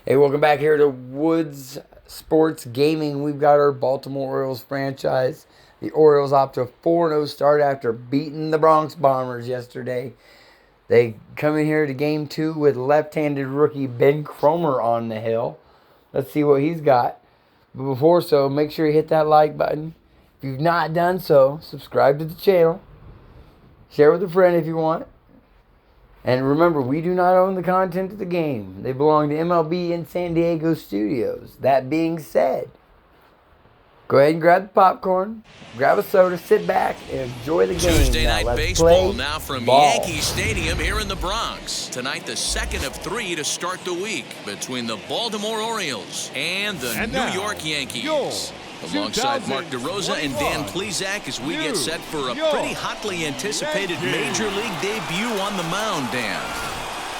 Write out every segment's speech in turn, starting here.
Hey, welcome back here to Woods Sports Gaming. We've got our Baltimore Orioles franchise. The Orioles opt to a 4-0 start after beating the Bronx Bombers yesterday. They come in here to game 2 with left-handed rookie Ben Cromer on the hill. Let's see what he's got. But before so, make sure you hit that like button. If you've not done so, subscribe to the channel. Share with a friend if you want. And remember, we do not own the content of the game. They belong to MLB in San Diego studios. That being said, go ahead and grab the popcorn, grab a soda, sit back, and enjoy the game. Tuesday now, night baseball now from Yankee Stadium here in the Bronx. Tonight, the second of 3 to start the week between the Baltimore Orioles and the New York Yankees. Alongside Mark DeRosa and Dan Plesac as we get set for a pretty hotly anticipated Major League debut on the mound, Dan.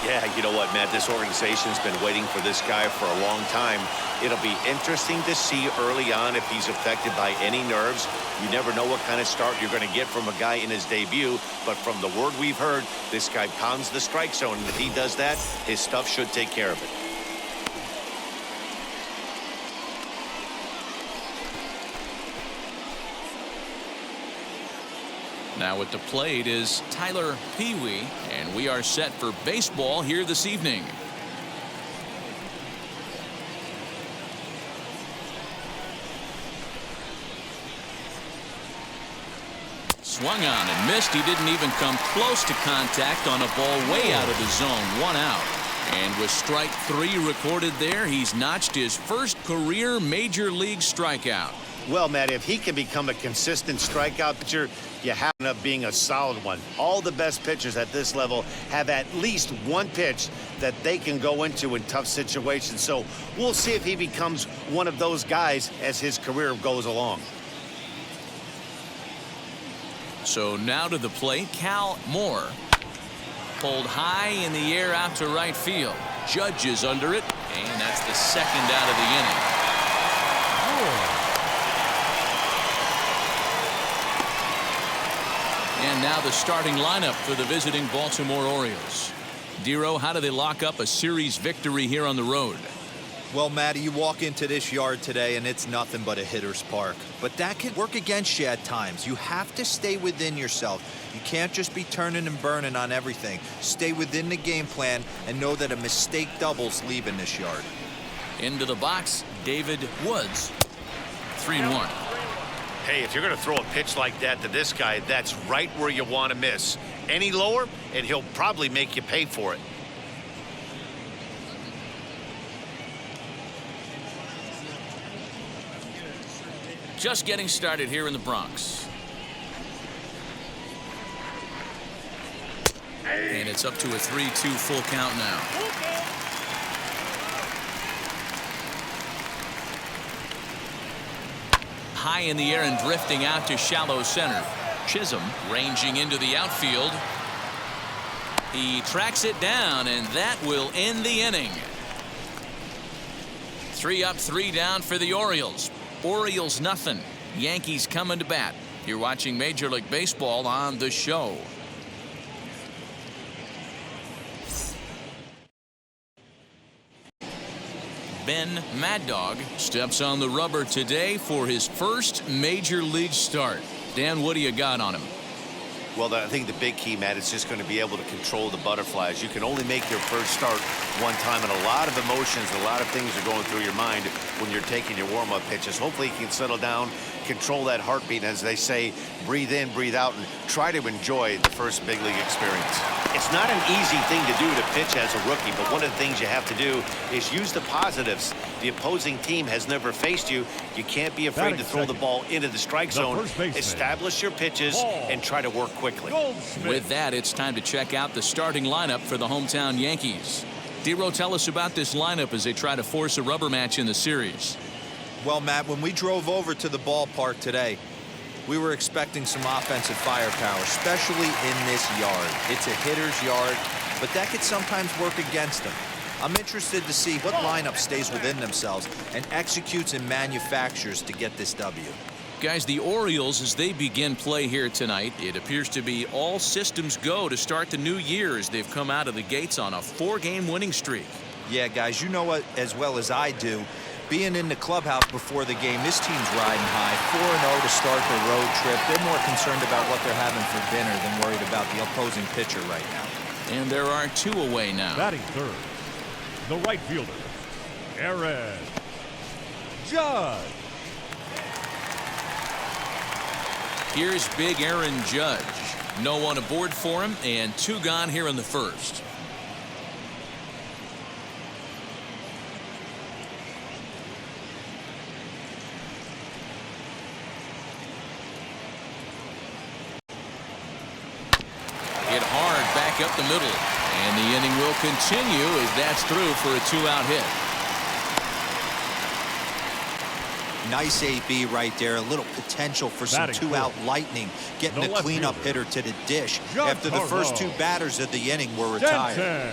Yeah, you know what, Matt? This organization's been waiting for this guy for a long time. It'll be interesting to see early on if he's affected by any nerves. You never know what kind of start you're going to get from a guy in his debut, but from the word we've heard, this guy pounds the strike zone, and if he does that, his stuff should take care of it. Now at the plate is Tyler Pee-wee, and we are set for baseball here this evening. Swung on and missed. He didn't even come close to contact on a ball way out of the zone. 1 out. And with strike 3 recorded there, he's notched his first career major league strikeout. Well, Matt, if he can become a consistent strikeout pitcher, you have to end up being a solid one. All the best pitchers at this level have at least one pitch that they can go into in tough situations. So we'll see if he becomes one of those guys as his career goes along. So now to the plate, Cal Moore. Pulled high in the air out to right field. Judge is under it, and that's the second out of the inning. And now the starting lineup for the visiting Baltimore Orioles. Dero, how do they lock up a series victory here on the road? Well, Matty, you walk into this yard today and it's nothing but a hitter's park. But that can work against you at times. You have to stay within yourself. You can't just be turning and burning on everything. Stay within the game plan and know that a mistake doubles leaving this yard. Into the box, David Woods. 3-1. Hey, if you're going to throw a pitch like that to this guy, that's right where you want to miss. Any lower, and he'll probably make you pay for it. Just getting started here in the Bronx. And it's up to a 3-2 full count now. High in the air and drifting out to shallow center. Chisholm ranging into the outfield. He tracks it down, and that will end the inning. 3 up, 3 down for the Orioles. Orioles nothing. Yankees coming to bat. You're watching Major League Baseball on The Show. Ben Mad Dog steps on the rubber today for his first major league start. Dan, what do you got on him? Well, I think the big key, Matt, is just going to be able to control the butterflies. You can only make your first start one time, and a lot of emotions, a lot of things are going through your mind when you're taking your warm-up pitches. Hopefully you can settle down, control that heartbeat, as they say, breathe in, breathe out, and try to enjoy the first big league experience. It's not an easy thing to do to pitch as a rookie, but one of the things you have to do is use the positives. The opposing team has never faced you. You can't be afraid to throw the ball into the strike zone. Establish your pitches and try to work quickly. With that, it's time to check out the starting lineup for the hometown Yankees. Dero, tell us about this lineup as they try to force a rubber match in the series. Well, Matt, when we drove over to the ballpark today, we were expecting some offensive firepower, especially in this yard. It's a hitter's yard, but that could sometimes work against them. I'm interested to see what lineup stays within themselves and executes and manufactures to get this W. Guys, the Orioles, as they begin play here tonight, it appears to be all systems go to start the new year as they've come out of the gates on a 4-game winning streak. Yeah, guys, you know what as well as I do. Being in the clubhouse before the game, this team's riding high. 4-0 to start the road trip. They're more concerned about what they're having for dinner than worried about the opposing pitcher right now. And there are 2 away now. Batting third, the right fielder, Aaron Judge. Here's big Aaron Judge. No one aboard for him, and 2 gone here in the first. Hit hard back up the middle, and the inning will continue as that's through for a 2-out hit. Nice AB right there. A little potential for some 2-out lightning. Getting the cleanup hitter to the dish after the first 2 batters of the inning were retired.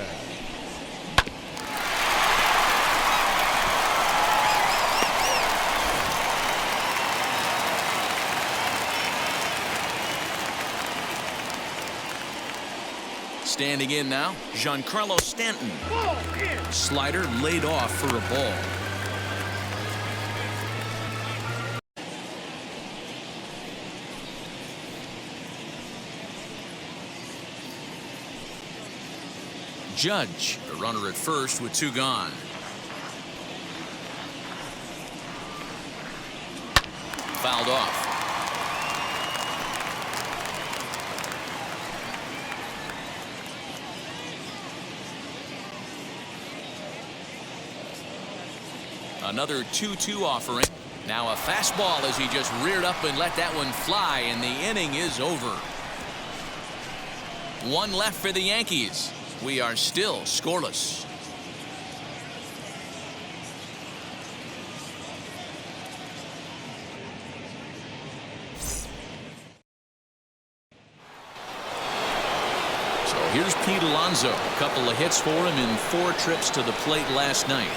Standing in now, Giancarlo Stanton. Slider laid off for a ball. Judge, the runner at first with 2 gone. Fouled off. Another 2-2 offering. Now a fastball as he just reared up and let that one fly, and the inning is over. 1 left for the Yankees. We are still scoreless. So here's Pete Alonso. A couple of hits for him in 4 trips to the plate last night.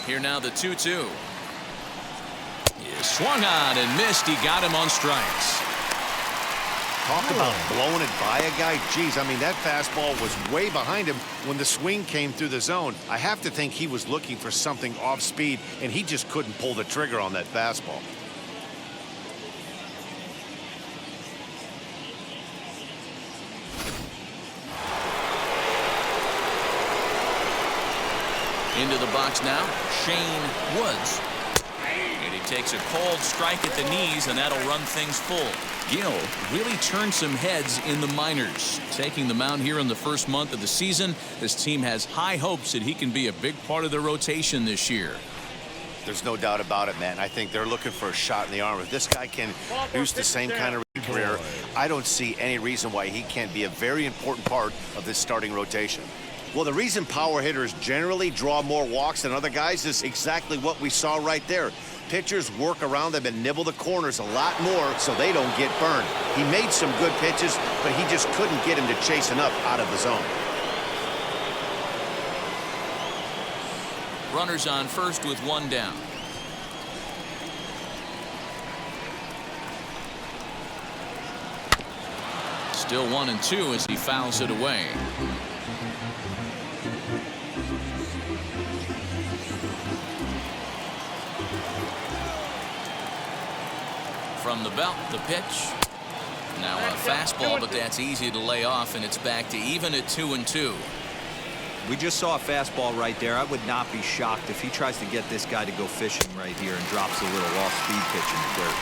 Here now the 2-2. He swung on and missed. He got him on strikes. Talk about blowing it by a guy. Geez, I mean, that fastball was way behind him when the swing came through the zone. I have to think he was looking for something off speed, and he just couldn't pull the trigger on that fastball. Into the box now, Shane Woods. And he takes a cold strike at the knees, and that'll run things full. Gill really turned some heads in the minors. Taking the mound here in the first month of the season, this team has high hopes that he can be a big part of their rotation this year. There's no doubt about it, man. I think they're looking for a shot in the arm. If this guy can produce the same kind of career, I don't see any reason why he can't be a very important part of this starting rotation. Well, the reason power hitters generally draw more walks than other guys is exactly what we saw right there. Pitchers work around them and nibble the corners a lot more so they don't get burned. He made some good pitches, but he just couldn't get him to chase enough out of the zone. Runners on first with 1 down. Still 1-2 as he fouls it away. From the belt, the pitch. Now a fastball, but that's easy to lay off, and it's back to even at 2-2. We just saw a fastball right there. I would not be shocked if he tries to get this guy to go fishing right here and drops a little off-speed pitch in the dirt.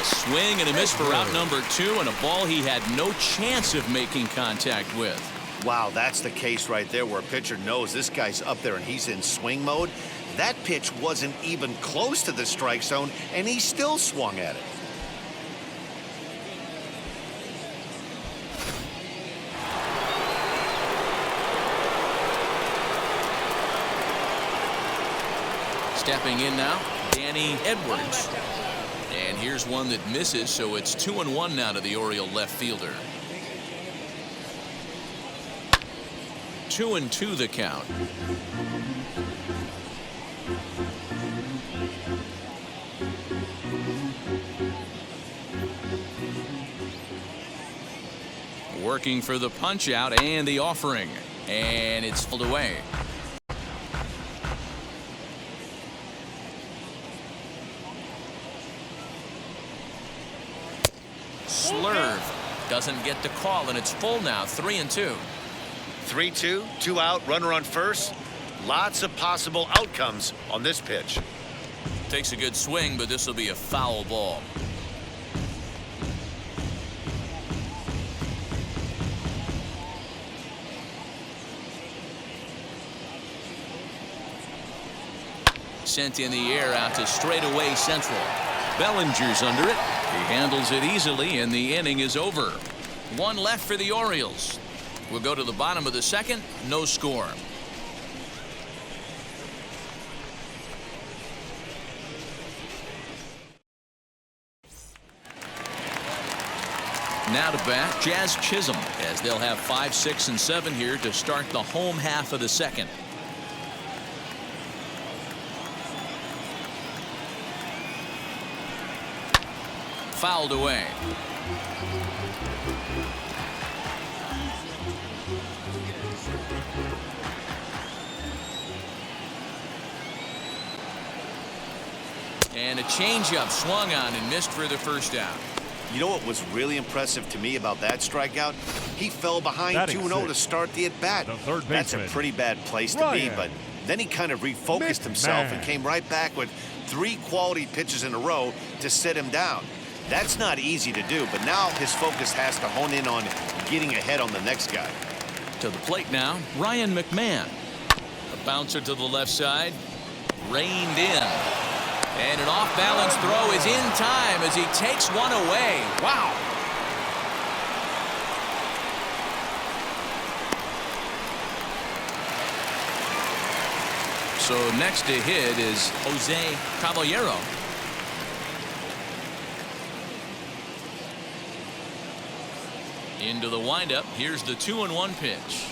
A swing and a miss for out number 2, and a ball he had no chance of making contact with. Wow, that's the case right there where a pitcher knows this guy's up there and he's in swing mode. That pitch wasn't even close to the strike zone, and he still swung at it. Stepping in now, Danny Edwards. And here's one that misses, so it's 2-1 now to the Oriole left fielder. 2-2 the count. Working for the punch out and the offering, and it's pulled away. Slurve doesn't get the call, and it's full now. 3-2. 3-2, 2 out, runner on first. Lots of possible outcomes on this pitch. Takes a good swing, but this will be a foul ball. Sent in the air out to straightaway central. Bellinger's under it. He handles it easily, and the inning is over. One left for the Orioles. We'll go to the bottom of the second. No score. Now to bat, Jazz Chisholm, as they'll have 5, 6, and 7 here to start the home half of the second. Fouled away. And a changeup swung on and missed for the first out. You know what was really impressive to me about that strikeout? He fell behind 2-0 to start the at-bat. That's a pretty bad place to be, but then he kind of refocused himself and came right back with 3 quality pitches in a row to sit him down. That's not easy to do, but now his focus has to hone in on getting ahead on the next guy. To the plate now, Ryan McMahon. A bouncer to the left side. Reined in. And an off-balance throw is in time as he takes one away. Wow. So next to hit is Jose Caballero. Into the windup. Here's the 2-1 pitch.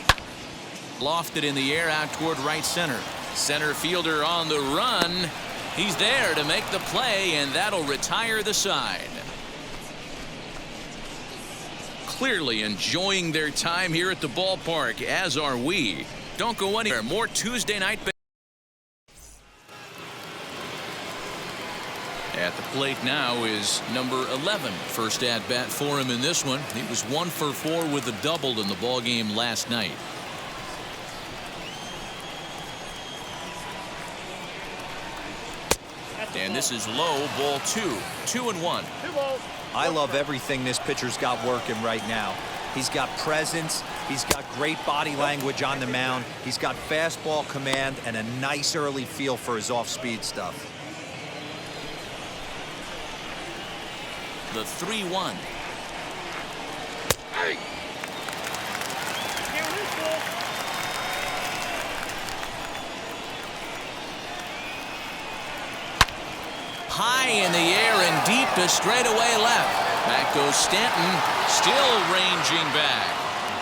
Lofted in the air out toward right center. Center fielder on the run. He's there to make the play, and that'll retire the side. Clearly enjoying their time here at the ballpark, as are we. Don't go anywhere. More Tuesday night. At the plate now is number 11. First at bat for him in this one. He was 1 for 4 with a double in the ball game last night. And this is low, ball 2. 2-1. I love everything this pitcher's got working right now. He's got presence. He's got great body language on the mound. He's got fastball command and a nice early feel for his off-speed stuff. The 3-1. Hey! High in the air and deep to straightaway left. Back goes Stanton, still ranging back.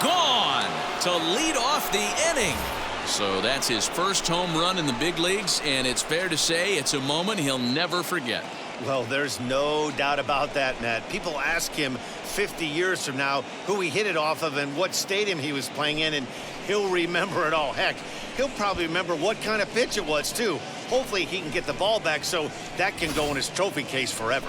Gone to lead off the inning. So that's his first home run in the big leagues, and it's fair to say it's a moment he'll never forget. Well, there's no doubt about that, Matt. People ask him 50 years from now who he hit it off of and what stadium he was playing in, and he'll remember it all. Heck, he'll probably remember what kind of pitch it was, too. Hopefully he can get the ball back so that can go in his trophy case forever.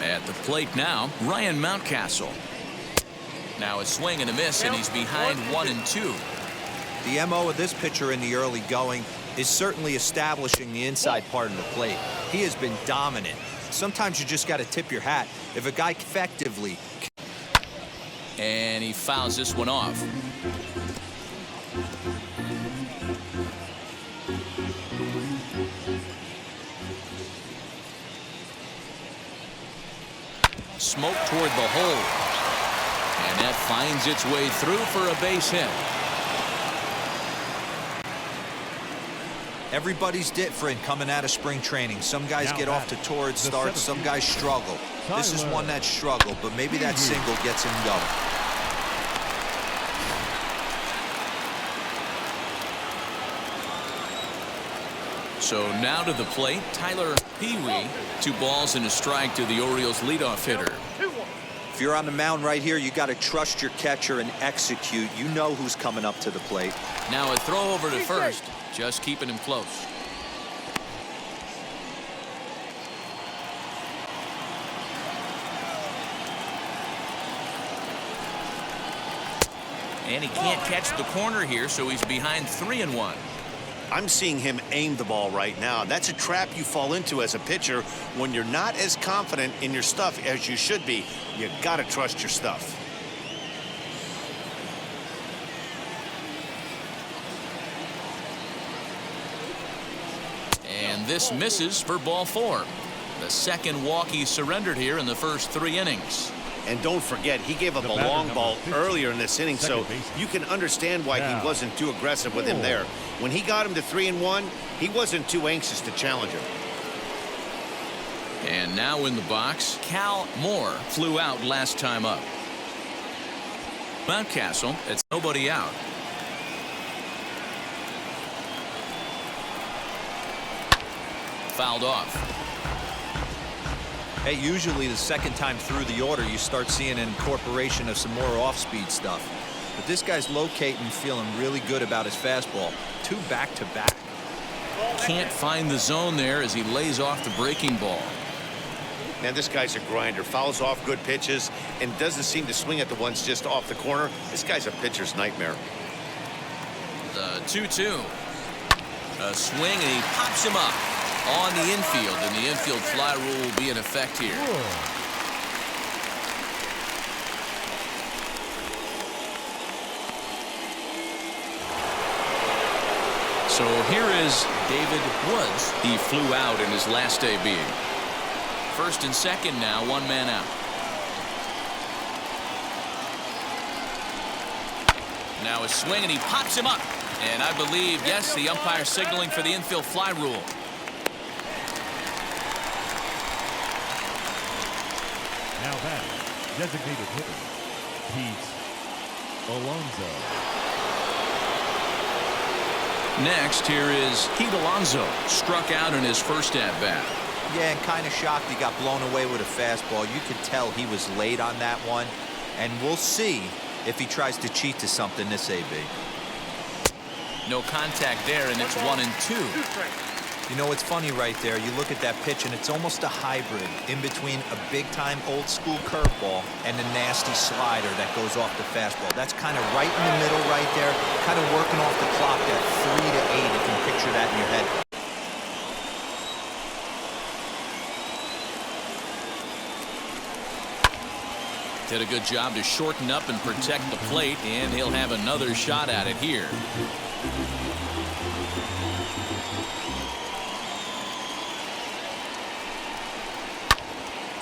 At the plate now, Ryan Mountcastle. Now a swing and a miss, and he's behind 1-2. The MO of this pitcher in the early going is certainly establishing the inside part of the plate. He has been dominant. Sometimes you just got to tip your hat. If a guy effectively... And he fouls this one off. Smoke toward the hole. And that finds its way through for a base hit. Everybody's different coming out of spring training. Some guys get off to torrid starts, some guys struggle. This is one that struggled, but maybe that single gets him going. So now to the plate, Tyler Pee-wee. 2 balls and a strike to the Orioles leadoff hitter. If you're on the mound right here, you got to trust your catcher and execute. You know who's coming up to the plate. Now a throw over to first, just keeping him close. And he can't catch the corner here, so he's behind 3-1. I'm seeing him aim the ball right now. That's a trap you fall into as a pitcher when you're not as confident in your stuff as you should be. You got to trust your stuff. And this misses for ball 4. The second walk he surrendered here in the first 3 innings. And don't forget, he gave up a long ball earlier in this inning, so you can understand why he wasn't too aggressive with him there. When he got him to 3-1, he wasn't too anxious to challenge him. And now in the box, Cal Moore flew out last time up. Mountcastle, it's nobody out. Fouled off. Hey, usually the second time through the order, you start seeing an incorporation of some more off-speed stuff. But this guy's locating, feeling really good about his fastball. 2 back-to-back. Can't find the zone there as he lays off the breaking ball. Man, this guy's a grinder. Fouls off good pitches and doesn't seem to swing at the ones just off the corner. This guy's a pitcher's nightmare. The 2-2. A swing, and he pops him up on the infield, and the infield fly rule will be in effect here. So here is David Woods. He flew out in his last AB. First and second now, 1 man out. Now a swing, and he pops him up. And I believe, yes, the umpire signaling for the infield fly rule. Now that designated hitter, Pete Alonso. Next, here is Pete Alonso. Struck out in his first at-bat. Yeah, and kind of shocked he got blown away with a fastball. You could tell he was late on that one. And we'll see if he tries to cheat to something this AB. No contact there, and it's 1-2. You know, it's funny right there. You look at that pitch, and it's almost a hybrid in between a big-time old-school curveball and a nasty slider that goes off the fastball. That's kind of right in the middle right there, kind of working off the clock at 3 to 8. You can picture that in your head. Did a good job to shorten up and protect the plate, and he'll have another shot at it here.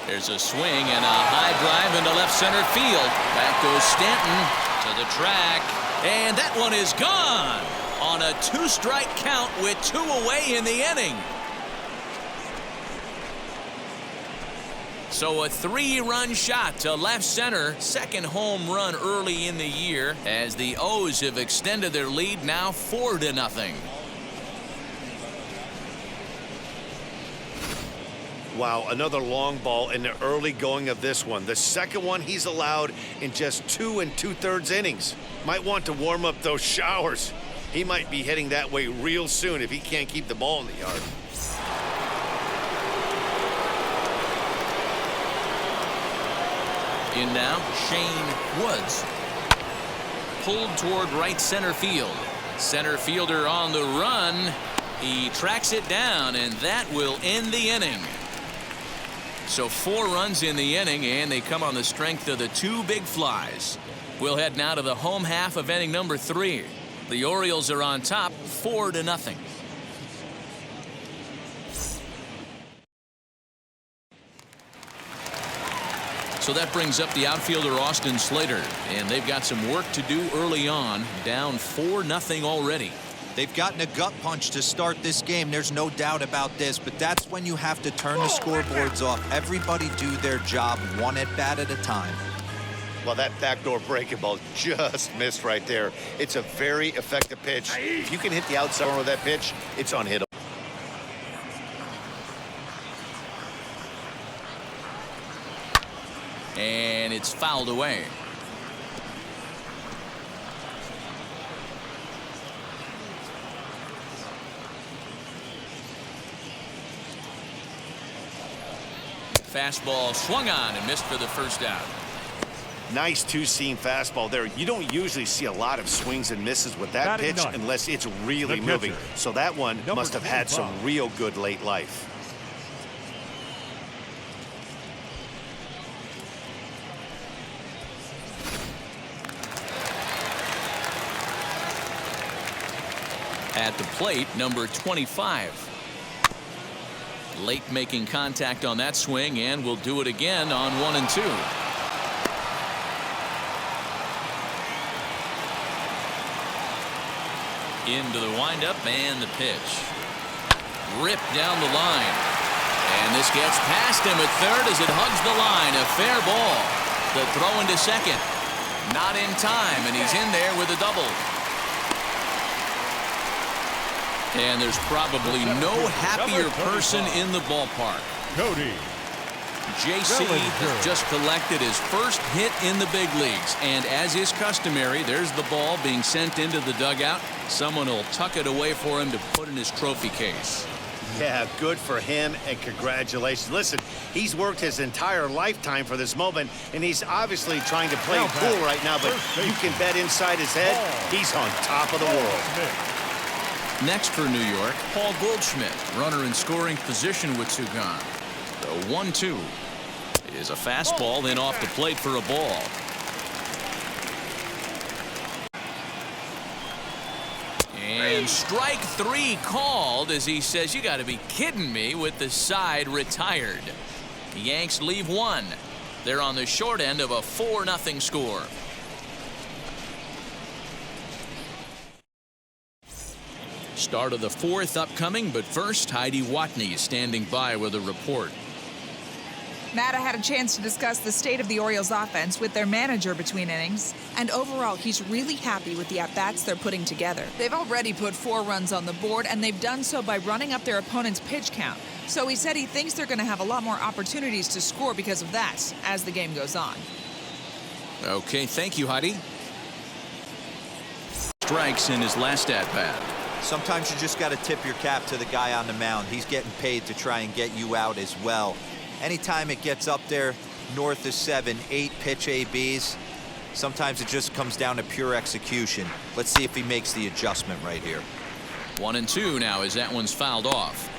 There's a swing and a high drive into left center field. Back goes Stanton to the track, and that one is gone on a 2-strike count with 2 away in the inning. So a 3-run shot to left center. Second home run early in the year as the O's have extended their lead now 4-0. Wow, another long ball in the early going of this one. The second one he's allowed in just 2 2/3 innings. Might want to warm up those showers. He might be heading that way real soon if he can't keep the ball in the yard. In now, Shane Woods. Pulled toward right center field. Center fielder on the run. He tracks it down, and that will end the inning. So 4 runs in the inning, and they come on the strength of the 2 big flies. We'll head now to the home half of inning number 3. The Orioles are on top 4-0. So that brings up the outfielder Austin Slater, and they've got some work to do early on, down 4-0 already. They've gotten a gut punch to start this game. There's no doubt about this, but that's when you have to turn the scoreboards off. Everybody do their job one at bat at a time. Well, that backdoor breaking ball just missed right there. It's a very effective pitch. If you can hit the outside corner of that pitch, it's unhittable. And it's fouled away. Fastball swung on and missed for the first out. Nice two-seam fastball there. You don't usually see a lot of swings and misses with that Batting pitch ninth, unless it's really the moving. catcher, So that one number must have had some 25. real good late life. At the plate, number 25. Late making contact on that swing, and will do it again on 1 and 2. Into the windup and the pitch. Ripped down the line. And this gets past him at third as it hugs the line. A fair ball. The throw into second. Not in time, and he's in there with a double. And there's probably no happier person in the ballpark. Cody JC has just collected his first hit in the big leagues. And as is customary, there's the ball being sent into the dugout. Someone will tuck it away for him to put in his trophy case. Yeah, good for him, and congratulations. Listen, he's worked his entire lifetime for this moment, and he's obviously trying to play it cool right now, but you can bet inside his head, he's on top of the world. Next for New York, Paul Goldschmidt, runner in scoring position with two gone. The 1-2 is a fastball, then off the plate for a ball. And strike 3 called as he says, "You got to be kidding me," with the side retired. The Yanks leave 1. They're on the short end of a 4-0 score. Start of the 4th upcoming, but first, Heidi Watney is standing by with a report. Matt, I had a chance to discuss the state of the Orioles offense with their manager between innings, and overall he's really happy with the at-bats they're putting together. They've already put 4 runs on the board, and they've done so by running up their opponent's pitch count. So he said he thinks they're going to have a lot more opportunities to score because of that as the game goes on. Okay, thank you, Heidi. Strikes in his last at-bat. Sometimes you just got to tip your cap to the guy on the mound. He's getting paid to try and get you out as well. Anytime it gets up there north of 7, 8 pitch ABs, sometimes it just comes down to pure execution. Let's see if he makes the adjustment right here. 1 and 2 now as that one's fouled off.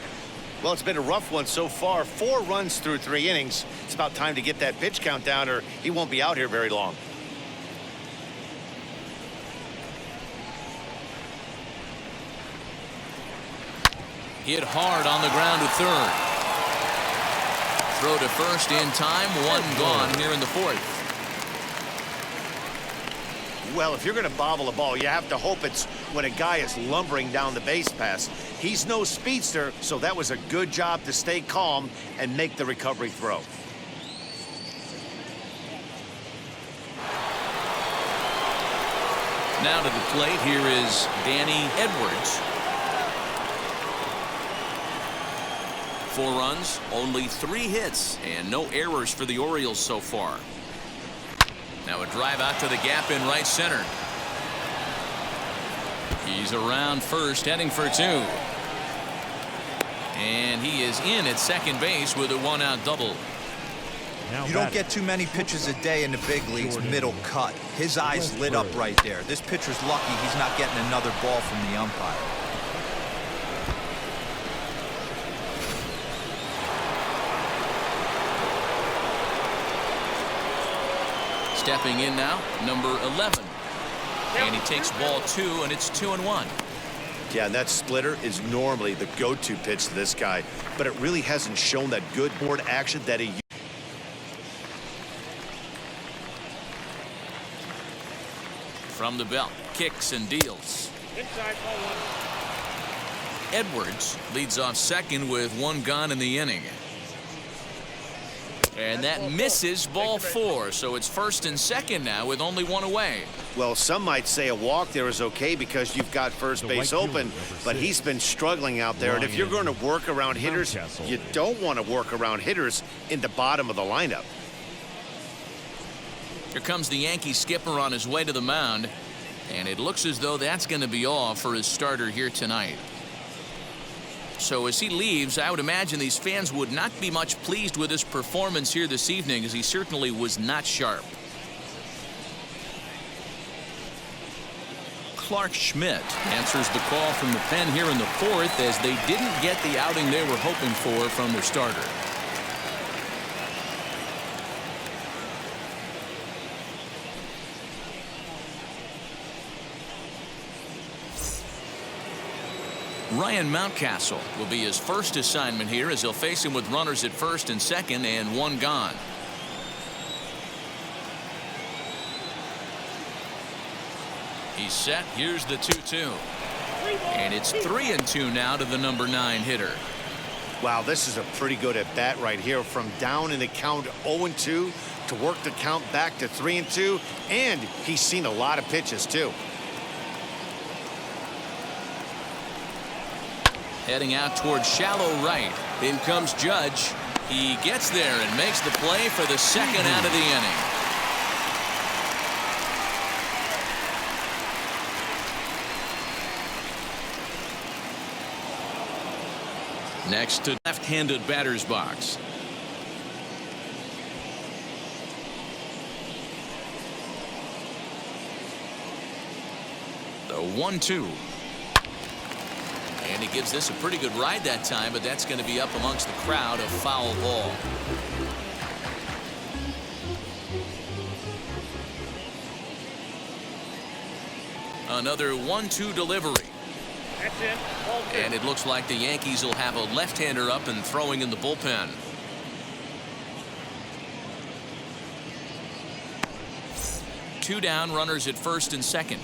Well, it's been a rough one so far. 4 runs through 3 innings. It's about time to get that pitch count down, or he won't be out here very long. Hit hard on the ground to third. Throw to first in time. 1 gone here in the 4th. Well, if you're going to bobble a ball, you have to hope it's when a guy is lumbering down the base pass. He's no speedster, so that was a good job to stay calm and make the recovery throw. Now to the plate, here is Danny Edwards. 4 runs, only 3 hits, and no errors for the Orioles so far. Now a drive out to the gap in right center. He's around first, heading for 2. And he is in at second base with a 1-out double. You don't get too many pitches a day in the big leagues middle cut. His eyes lit up right there. This pitcher's lucky he's not getting another ball from the umpire. Stepping in now, number 11. And he takes ball 2, and it's 2-1. Yeah, and that splitter is normally the go-to pitch to this guy, but it really hasn't shown that good board action that he. From the belt, kicks and deals. Inside ball 1. Edwards leads off second with one gone in the inning. And that misses, ball 4. So it's first and second now with only one away. Well, some might say a walk there is okay because you've got first base open, but he's been struggling out there. And if you're going to work around hitters, you don't want to work around hitters in the bottom of the lineup. Here comes the Yankee skipper on his way to the mound. And it looks as though that's going to be all for his starter here tonight. So as he leaves, I would imagine these fans would not be much pleased with his performance here this evening, as he certainly was not sharp. Clark Schmidt answers the call from the pen here in the 4th, as they didn't get the outing they were hoping for from their starter. Ryan Mountcastle will be his first assignment here, as he'll face him with runners at first and second and one gone. He's set. Here's the 2-2. And it's 3-2 now to the number 9 hitter. Wow, this is a pretty good at bat right here. From down in the count 0-2 to work the count back to 3-2. And he's seen a lot of pitches, too. Heading out towards shallow right. In comes Judge. He gets there and makes the play for the second out of the inning. Next to left-handed batter's box. The 1-2. And he gives this a pretty good ride that time, but that's going to be up amongst the crowd. A foul ball. Another 1-2 delivery. That's it. And it looks like the Yankees will have a left-hander up and throwing in the bullpen. Two down, runners at first and second.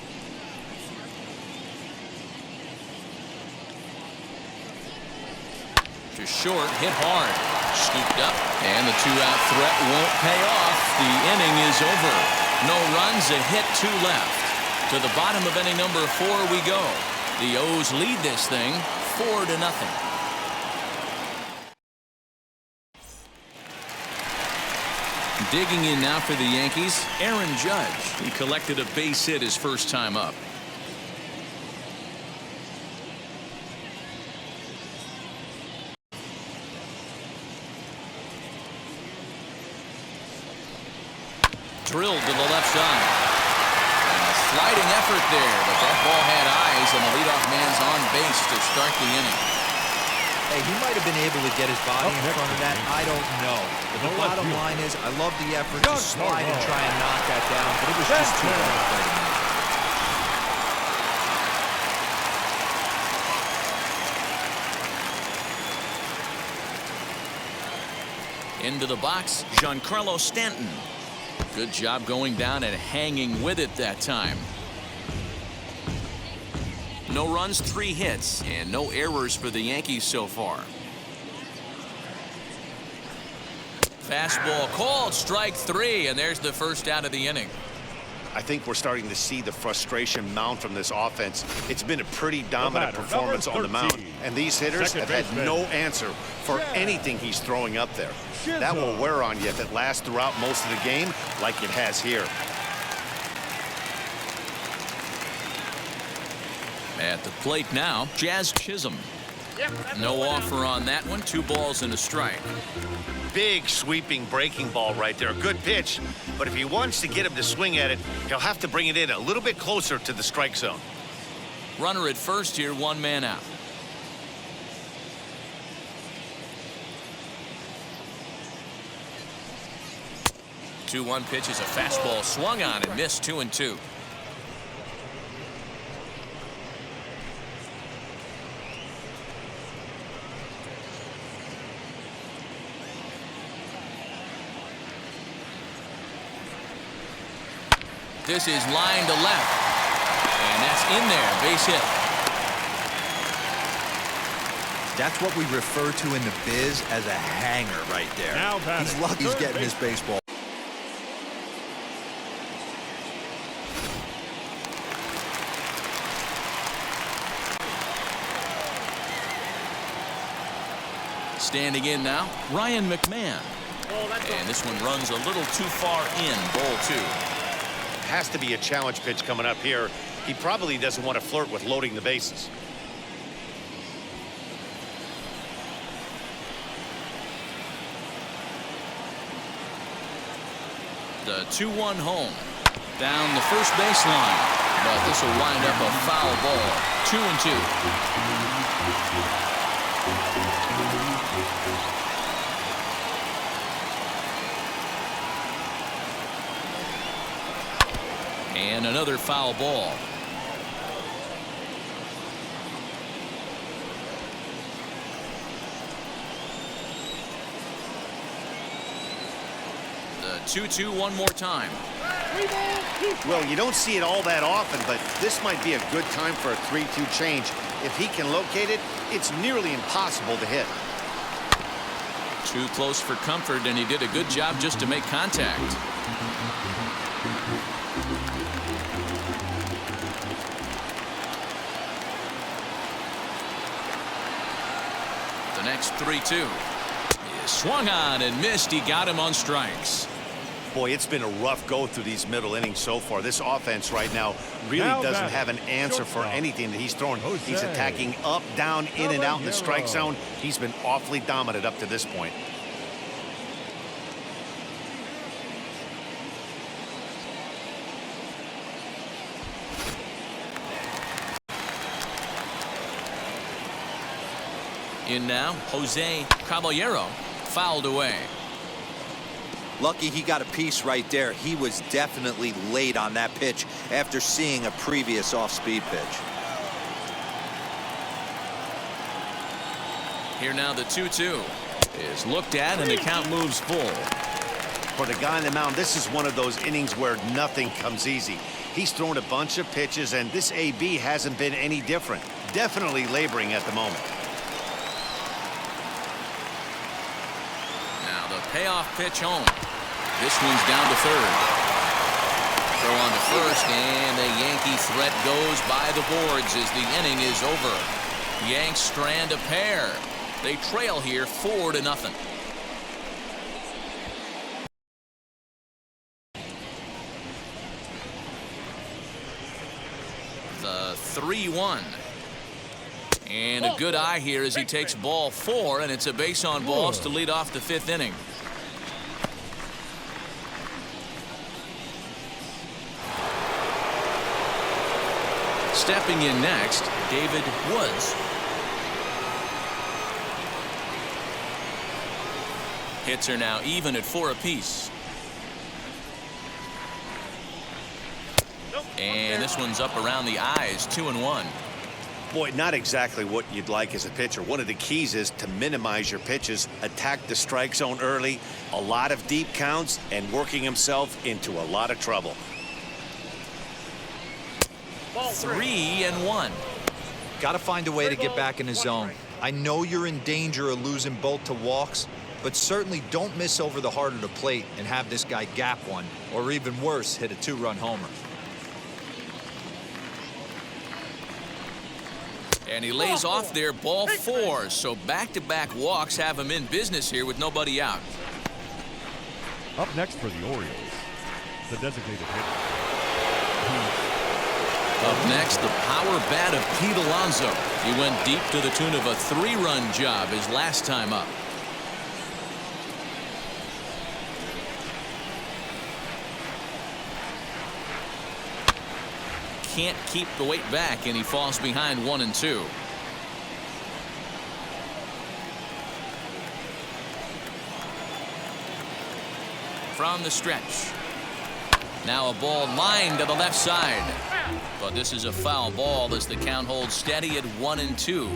To short, hit hard, scooped up, and the 2-out threat won't pay off. The inning is over. No runs, a hit, 2 left. To the bottom of inning number 4 we go. The O's lead this thing 4-0. Digging in now for the Yankees, Aaron Judge. He collected a base hit his first time up. Drilled to the left side. And a sliding effort there, but that ball had eyes, and the leadoff man's on base to start the inning. Hey, he might have been able to get his body in front of that. I don't know. But the bottom line is, I love the effort to slide and try and knock that down, but it was just too hard. Into the box, Giancarlo Stanton. Good job going down and hanging with it that time. No runs, 3 hits, and no errors for the Yankees so far. Fastball called, strike 3, and there's the first out of the inning. I think we're starting to see the frustration mount from this offense. It's been a pretty dominant performance on the mound, and these hitters have had no answer for anything he's throwing up there. That will wear on you if it lasts throughout most of the game like it has here. At the plate now, Jazz Chisholm. No offer on that one. 2 balls and a strike. Big sweeping breaking ball right there. Good pitch, but if he wants to get him to swing at it, he'll have to bring it in a little bit closer to the strike zone. Runner at first here, 1 man out. The 2-1 pitch is a fastball swung on and missed. 2-2. This is line to left, and that's in there. Base hit. That's what we refer to in the biz as a hanger right there. Now He's lucky he's getting his baseball. Standing in now, Ryan McMahon. And this one runs a little too far in, ball 2. Has to be a challenge pitch coming up here. He probably doesn't want to flirt with loading the bases. The 2-1 home. Down the first baseline. But this will wind up a foul ball. 2-2. And another foul ball. The 2-2 one more time. Well, you don't see it all that often, but this might be a good time for a 3-2 change. If he can locate it, it's nearly impossible to hit. Too close for comfort, and he did a good job just to make contact. The next 3-2 is swung on and missed. He got him on strikes. Boy, it's been a rough go through these middle innings so far. This offense right now really doesn't have an answer for anything that he's throwing. He's attacking up, down, in and out in the strike zone. He's been awfully dominant up to this point. In now, Jose Caballero, fouled away. Lucky he got a piece right there. He was definitely late on that pitch after seeing a previous off-speed pitch. Here now the 2-2 is looked at, and the count moves full. For the guy on the mound, this is one of those innings where nothing comes easy. He's thrown a bunch of pitches, and this AB hasn't been any different. Definitely laboring at the moment. Now the payoff pitch home. This one's down to third. Throw on to first, and the Yankee threat goes by the boards as the inning is over. Yanks strand a pair. They trail here 4-0. The 3-1. And a good eye here as he takes ball 4, and it's a base on balls to lead off the 5th inning. Stepping in next, David Woods. Hits are now even at 4 apiece. And this one's up around the eyes, 2-1. Boy, not exactly what you'd like as a pitcher. One of the keys is to minimize your pitches, attack the strike zone early, a lot of deep counts, and working himself into a lot of trouble. 3-1. Got to find a way to get back in the zone. I know you're in danger of losing both to walks, but certainly don't miss over the heart of the plate and have this guy gap one, or even worse, hit a 2-run homer. And he lays off there, ball 4. So back-to-back walks have him in business here with nobody out. Up next for the Orioles, the designated hitter. Up next, the power bat of Pete Alonso. He went deep to the tune of a 3-run job his last time up. Can't keep the weight back, and he falls behind 1-2. From the stretch. Now a ball lined to the left side. But this is a foul ball as the count holds steady at 1-2.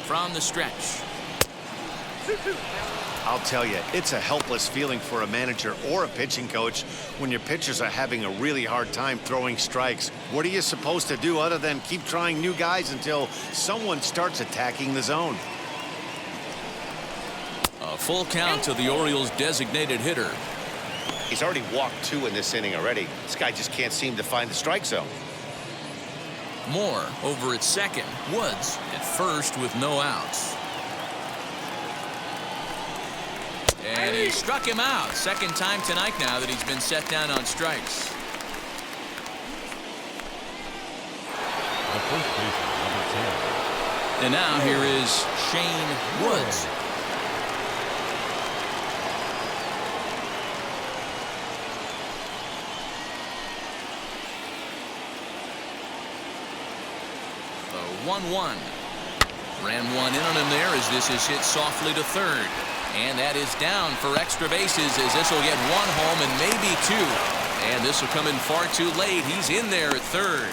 From the stretch. I'll tell you, it's a helpless feeling for a manager or a pitching coach when your pitchers are having a really hard time throwing strikes. What are you supposed to do other than keep trying new guys until someone starts attacking the zone? A full count to the Orioles' designated hitter. He's already walked 2 in this inning already. This guy just can't seem to find the strike zone. Moore over at second. Woods at first with no outs. And he struck him out. Second time tonight now that he's been set down on strikes. The first baseman, number 10. And now here is Shane Woods. The 1-1. Ran one in on him there as this is hit softly to third. And that is down for extra bases as this will get 1 home and maybe 2. And this will come in far too late. He's in there at third.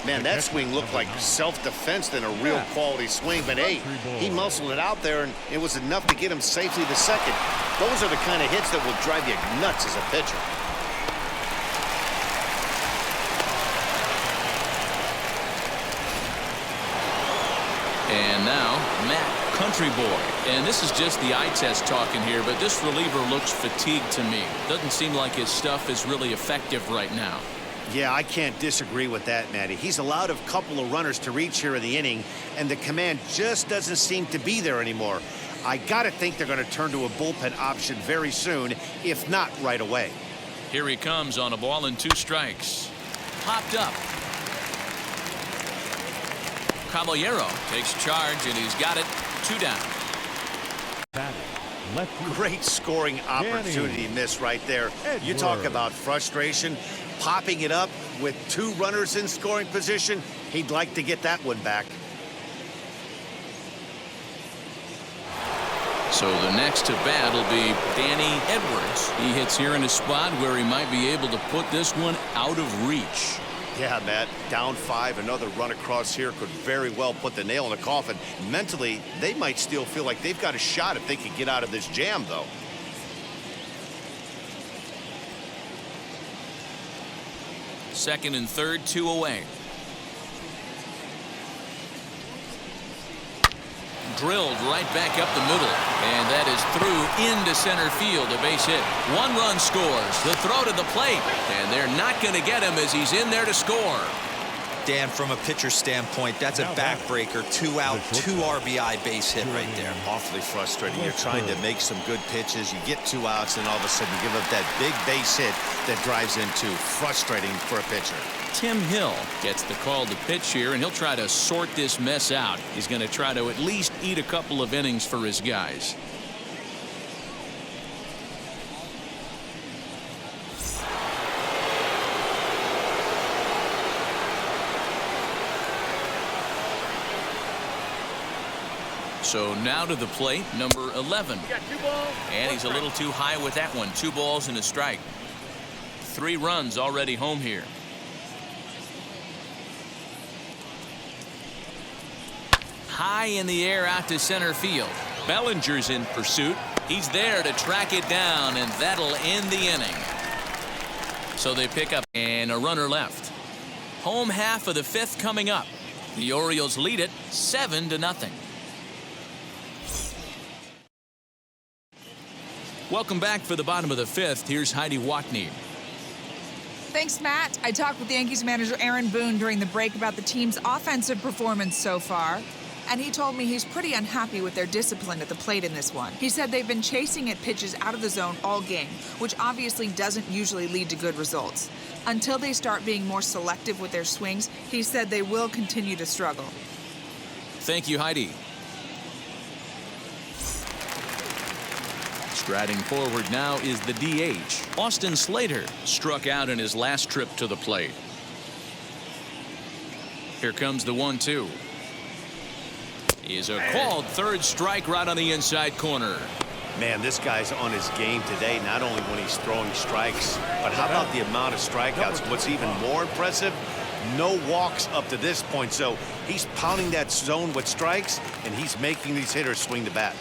Man, that swing looked like self-defense than a real quality swing. But, hey, he muscled it out there, and it was enough to get him safely to second. Those are the kind of hits that will drive you nuts as a pitcher. And now, Matt Country Boy. And this is just the eye test talking here, but this reliever looks fatigued to me. Doesn't seem like his stuff is really effective right now. Yeah, I can't disagree with that, Matty. He's allowed a couple of runners to reach here in the inning, and the command just doesn't seem to be there anymore. I got to think they're going to turn to a bullpen option very soon, if not right away. Here he comes on a ball and 2 strikes. Popped up. Caballero takes charge, and he's got it. 2 down. Great scoring opportunity miss right there. You talk about frustration, popping it up with 2 runners in scoring position. He'd like to get that one back. So the next to bat will be Danny Edwards. He hits here in a spot where he might be able to put this one out of reach. Yeah, Matt, down 5, another run across here could very well put the nail in the coffin. Mentally, they might still feel like they've got a shot if they can get out of this jam, though. Second and third, 2 away. Drilled right back up the middle, and that is through into center field. A base hit. 1 run scores. The throw to the plate, and they're not going to get him as he's in there to score. Dan, from a pitcher standpoint, that's a backbreaker. 2 out, 2 RBI base hit right there. Awfully frustrating. You're trying to make some good pitches. You get 2 outs, and all of a sudden you give up that big base hit that drives in 2. Frustrating for a pitcher. Tim Hill gets the call to pitch here, and he'll try to sort this mess out. He's going to try to at least eat a couple of innings for his guys. So now to the plate, number 11. And he's a little too high with that one. 2 balls and a strike. 3 runs already home here. High in the air out to center field. Bellinger's in pursuit. He's there to track it down, and that'll end the inning. So they pick up, and a runner left. Home half of the 5th coming up. The Orioles lead it 7-0. Welcome back for the bottom of the 5th. Here's Heidi Watney. Thanks, Matt. I talked with Yankees manager Aaron Boone during the break about the team's offensive performance so far, and he told me he's pretty unhappy with their discipline at the plate in this one. He said they've been chasing at pitches out of the zone all game, which obviously doesn't usually lead to good results. Until they start being more selective with their swings, he said they will continue to struggle. Thank you, Heidi. Striding forward now is the DH. Austin Slater struck out in his last trip to the plate. Here comes the 1-2. Is a called third strike right on the inside corner. Man, this guy's on his game today, not only when he's throwing strikes, but how about the amount of strikeouts? What's even more impressive, No walks up to this point, so he's pounding that zone with strikes, and he's making these hitters swing the bat.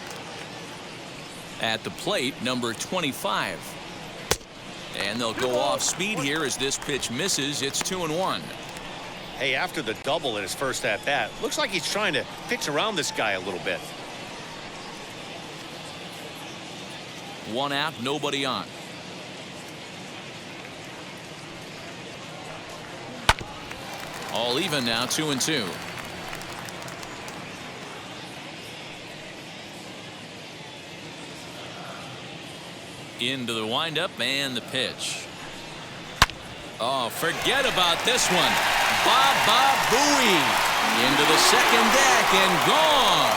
At the plate, number 25. And they'll go off speed here as this pitch misses. It's 2-1. Hey, after the double in his first at-bat, looks like he's trying to pitch around this guy a little bit. 1 out, nobody on. All even now, 2-2. Into the windup and the pitch. Oh, forget about this one. Baba Booey into the second deck and gone.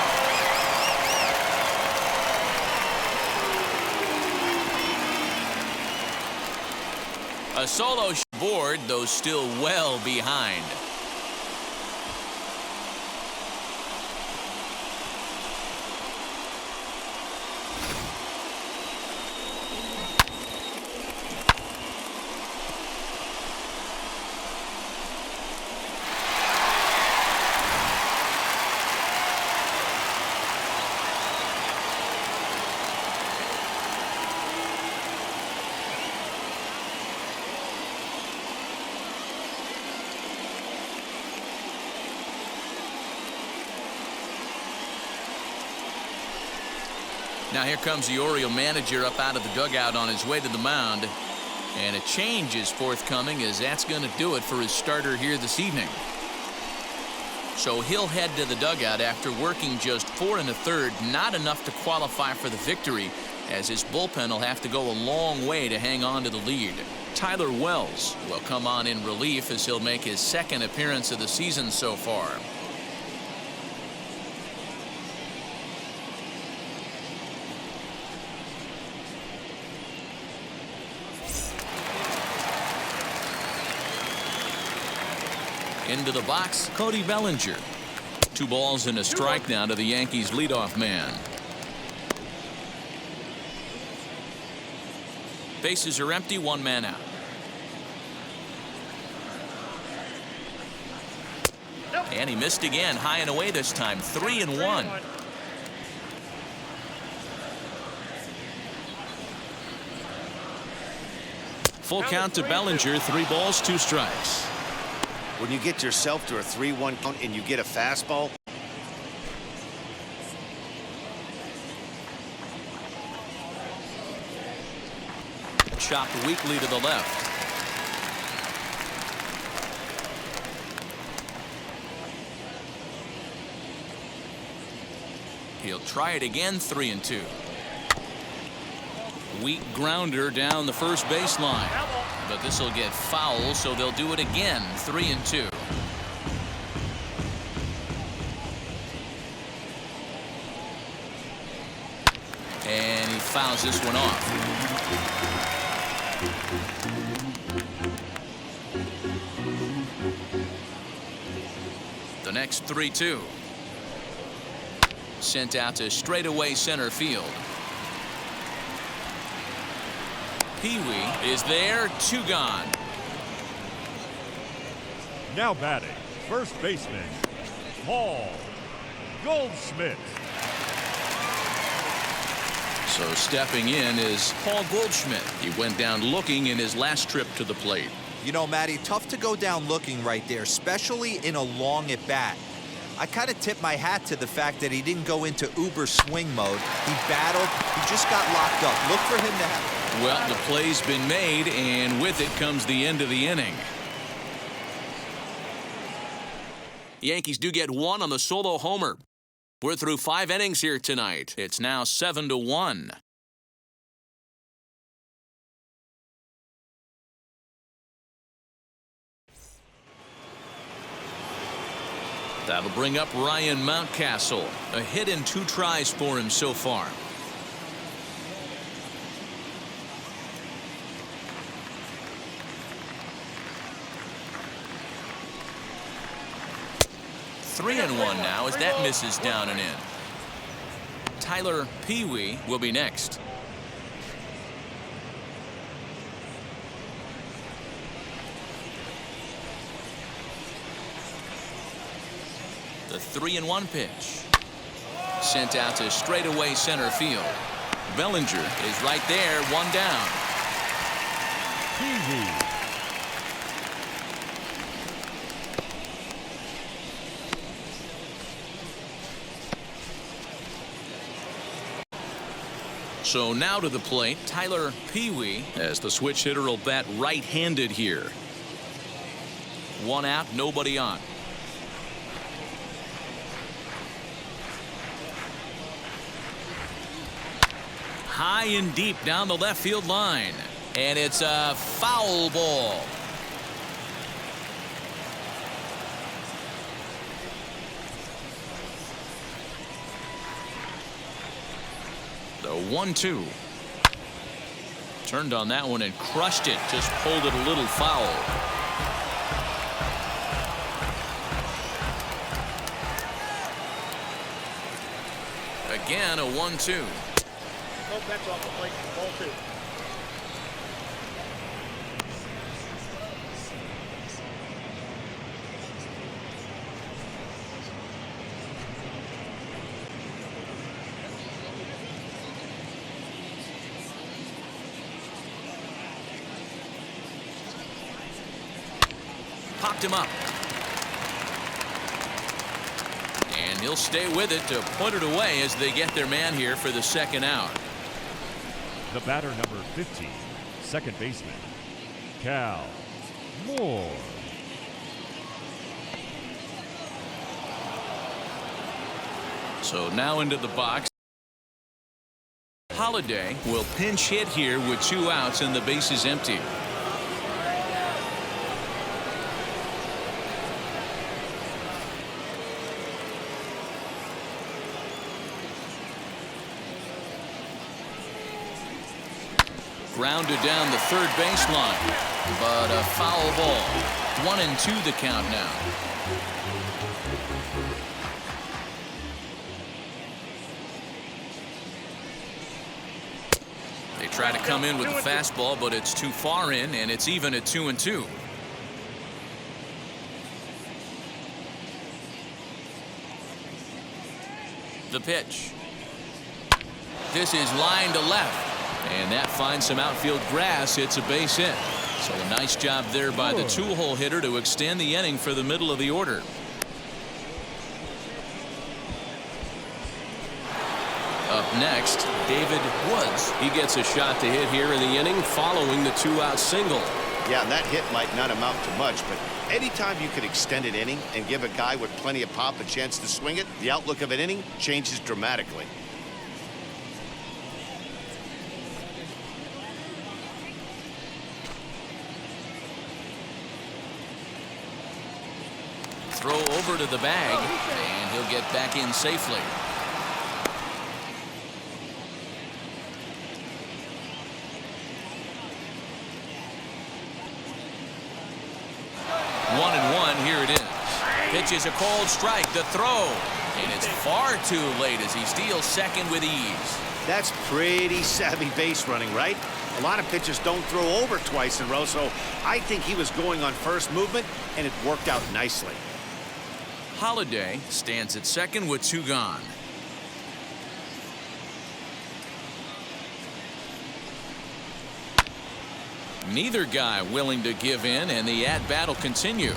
A solo board, though still well behind. Now here comes the Oriole manager up out of the dugout on his way to the mound. And a change is forthcoming, as that's going to do it for his starter here this evening. So he'll head to the dugout after working just 4 1/3, not enough to qualify for the victory, as his bullpen will have to go a long way to hang on to the lead. Tyler Wells will come on in relief as he'll make his second appearance of the season so far. Into the box, Cody Bellinger. 2 balls and a strike now to the Yankees leadoff man. Bases are empty, 1 man out. And he missed again, high and away this time, 3-1. Full count to Bellinger, 3 balls, 2 strikes. When you get yourself to a 3-1 count and you get a fastball, chopped weakly to the left. He'll try it again, 3-2. Weak grounder down the first baseline. But this will get foul, so they'll do it again, 3-2. And he fouls this one off. The next 3-2. Sent out to straightaway center field. Pee-wee is there, 2 gone. Now batting, first baseman, Paul Goldschmidt. So stepping in is Paul Goldschmidt. He went down looking in his last trip to the plate. You know, Matty, tough to go down looking right there, especially in a long at bat. I kind of tip my hat to the fact that he didn't go into uber swing mode. He battled. He just got locked up. Look for him to have. Well, the play's been made, and with it comes the end of the inning. Yankees do get 1 on the solo homer. We're through 5 innings here tonight. It's now 7-1. That'll bring up Ryan Mountcastle. A hit and 2 tries for him so far. Three and 1 now as that misses down and in. Tyler Pee-wee will be next. The 3-1 pitch. Sent out to straightaway center field. Bellinger is right there, one down. Peavy. So now to the plate, Tyler Peewee, as the switch hitter will bat right-handed here. One out, nobody on. High and deep down the left field line. And it's a foul ball. The 1-2. Turned on that one and crushed it. Just pulled it a little foul. Again, a 1-2. No catch off the plate. Ball 2. Popped him up. And he'll stay with it to put it away as they get their man here for the second out. The batter, number 15, second baseman, Cal Moore. So now into the box. Holiday will pinch hit here with 2 outs and the bases empty. Grounded down the third baseline, but a foul ball. 1-2 the count now. They try to come in with the fastball, but it's too far in, and it's even at 2-2. The pitch. This is line to left. And that finds some outfield grass. It's a base hit. So a nice job there by the two-hole hitter to extend the inning for the middle of the order. Up next, David Woods. He gets a shot to hit here in the inning following the 2-out single. Yeah, and that hit might not amount to much, but anytime you could extend an inning and give a guy with plenty of pop a chance to swing it, the outlook of an inning changes dramatically. Throw over to the bag, and he'll get back in safely. One and one, here it is. Pitch is a cold strike, the throw, and it's far too late as he steals second with ease. That's pretty savvy base running, right? A lot of pitchers don't throw over twice in a row, so I think he was going on first movement, and it worked out nicely. Holiday stands at second with 2 gone. Neither guy willing to give in, and the at-bat will continue.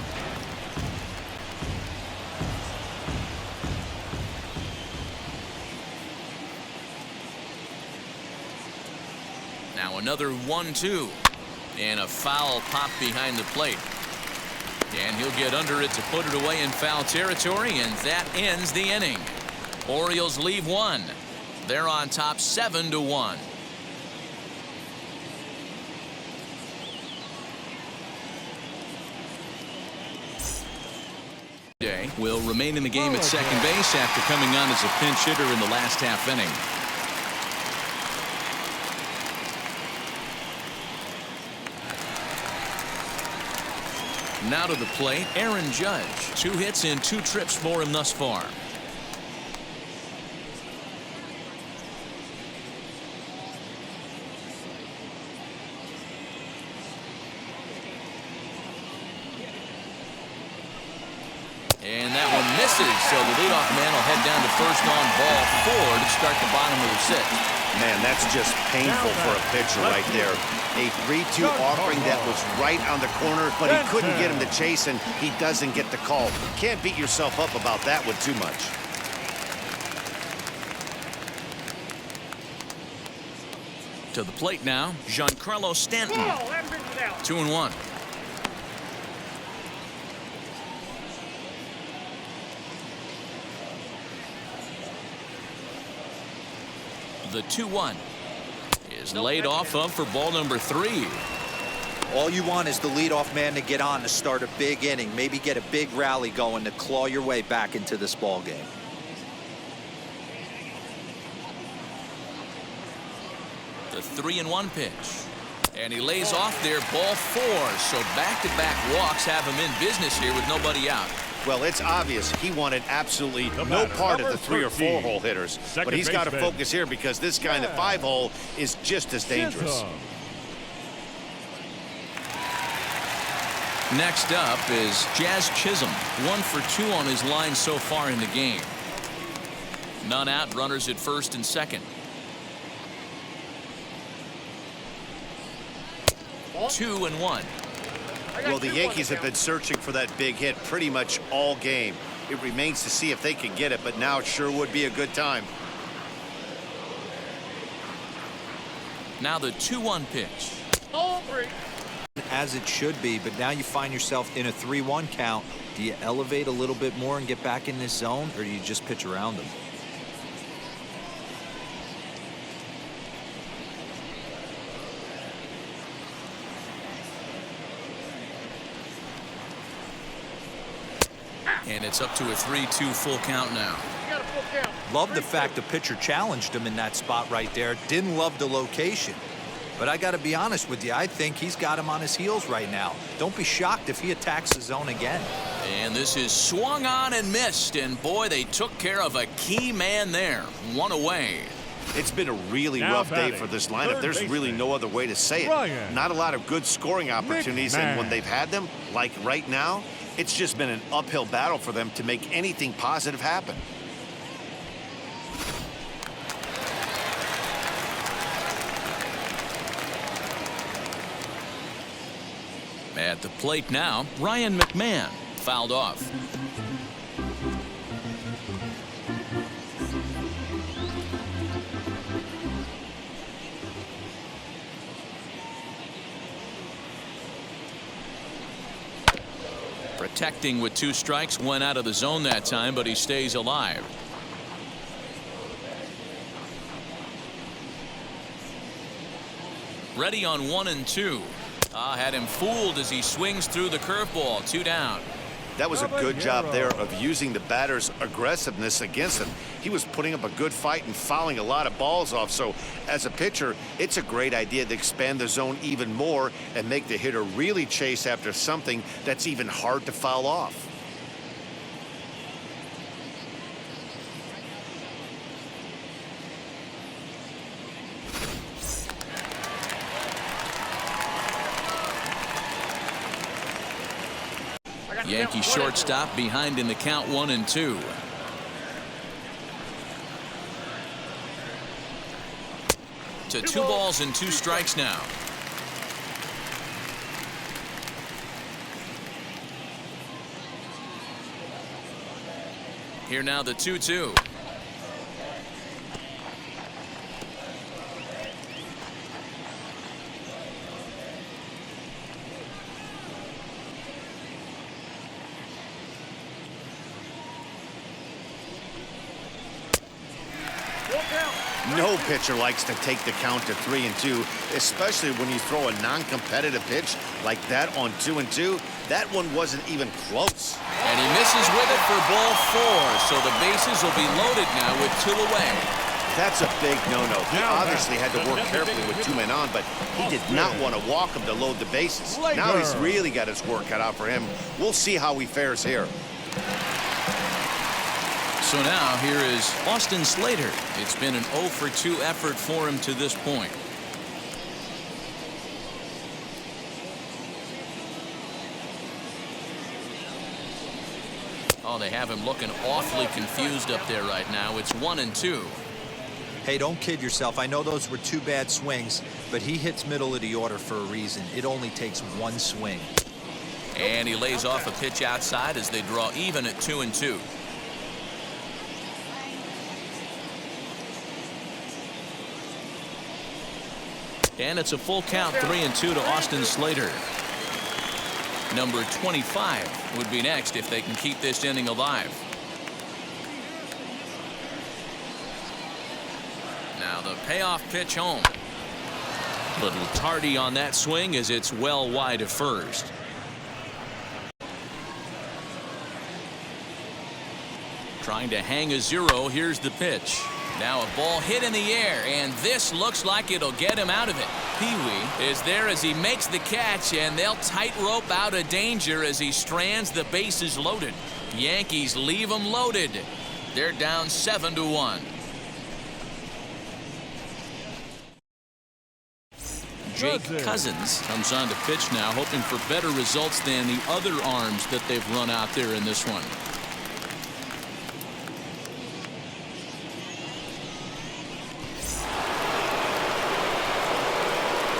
Now another 1-2, and a foul pop behind the plate. And he'll get under it to put it away in foul territory, and that ends the inning. Orioles leave 1. They're on top 7-1. Will remain in the game at second base after coming on as a pinch hitter in the last half inning. Now to the plate, Aaron Judge. 2 hits and 2 trips for him thus far. And that one misses. So the leadoff man will head down to first on ball 4 to start the bottom of the 6th. Man, that's just painful for a pitcher right there. A 3-2 offering that was right on the corner, but he couldn't get him to chase, and he doesn't get the call. Can't beat yourself up about that one too much. To the plate now, Giancarlo Stanton. 2-1. The 2-1 is laid off of for ball number 3. All you want is the leadoff man to get on to start a big inning, maybe get a big rally going to claw your way back into this ball game. The 3-1 pitch. And he lays off there, ball 4. So back-to-back walks have him in business here with nobody out. Well, it's obvious he wanted absolutely no part of the 3 or 4 hole hitters. But he's got to focus here because this guy in the 5 hole is just as dangerous. Next up is Jazz Chisholm. 1 for 2 on his line so far in the game. None out, runners at first and second. 2-1. Well, the Yankees have been searching for that big hit pretty much all game. It remains to see if they can get it, but now it sure would be a good time. Now the 2-1 pitch. As it should be, but now you find yourself in a 3-1 count. Do you elevate a little bit more and get back in this zone, or do you just pitch around them? And it's up to a 3-2 full count now. Love the fact the pitcher challenged him in that spot right there. Didn't love the location. But I got to be honest with you, I think he's got him on his heels right now. Don't be shocked if he attacks the zone again. And this is swung on and missed. And boy, they took care of a key man there. 1 away. It's been a really rough day for this lineup. There's really no other way to say it. Not a lot of good scoring opportunities, and when they've had them, like right now, it's just been an uphill battle for them to make anything positive happen. At the plate now, Ryan McMahon fouled off. Protecting with 2 strikes, went out of the zone that time, but he stays alive. Ready on 1 and 2. Had him fooled as he swings through the curveball. 2 down. That was a good job there of using the batter's aggressiveness against him. He was putting up a good fight and fouling a lot of balls off. So as a pitcher, it's a great idea to expand the zone even more and make the hitter really chase after something that's even hard to foul off. Yankee shortstop behind in the count 1 and 2. To 2 balls and 2 strikes now. Here now the 2-2. No pitcher likes to take the count to 3 and 2, especially when you throw a non-competitive pitch like that on 2 and 2. That one wasn't even close. And he misses with it for ball 4. So the bases will be loaded now with 2 away. That's a big no-no. He obviously had to work carefully with 2 men on, but he did not want to walk him to load the bases. Now he's really got his work cut out for him. We'll see how he fares here. So now here is Austin Slater. It's been an 0 for 2 effort for him to this point. Oh, they have him looking awfully confused up there right now. It's 1-2. Hey, don't kid yourself. I know those were 2 bad swings, but he hits middle of the order for a reason. It only takes 1 swing. And he lays off a pitch outside as they draw even at 2-2. And it's a full count, 3-2 to Austin Slater. Number 25 would be next if they can keep this inning alive. Now the payoff pitch home. Little tardy on that swing as it's well wide of first. Trying to hang a 0. Here's the pitch. Now a ball hit in the air, and this looks like it'll get him out of it. Pee-wee is there as he makes the catch, and they'll tightrope out of danger as he strands the bases loaded. Yankees leave him loaded. They're down 7-1. Jake Cousins comes on to pitch now, hoping for better results than the other arms that they've run out there in this one.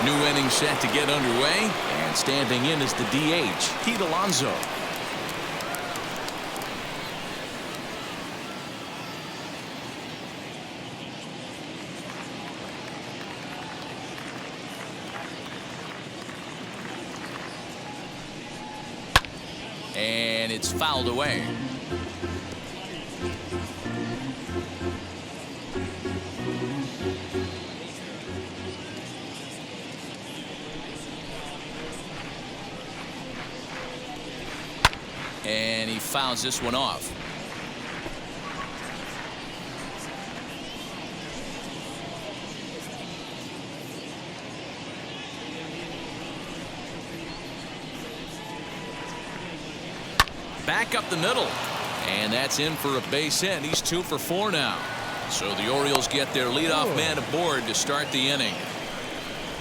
New inning set to get underway, and standing in is the DH, Pete Alonso. And it's fouled away. And he fouls this one off. Back up the middle. And that's in for a base hit. He's 2 for 4 now. So the Orioles get their leadoff man aboard to start the inning.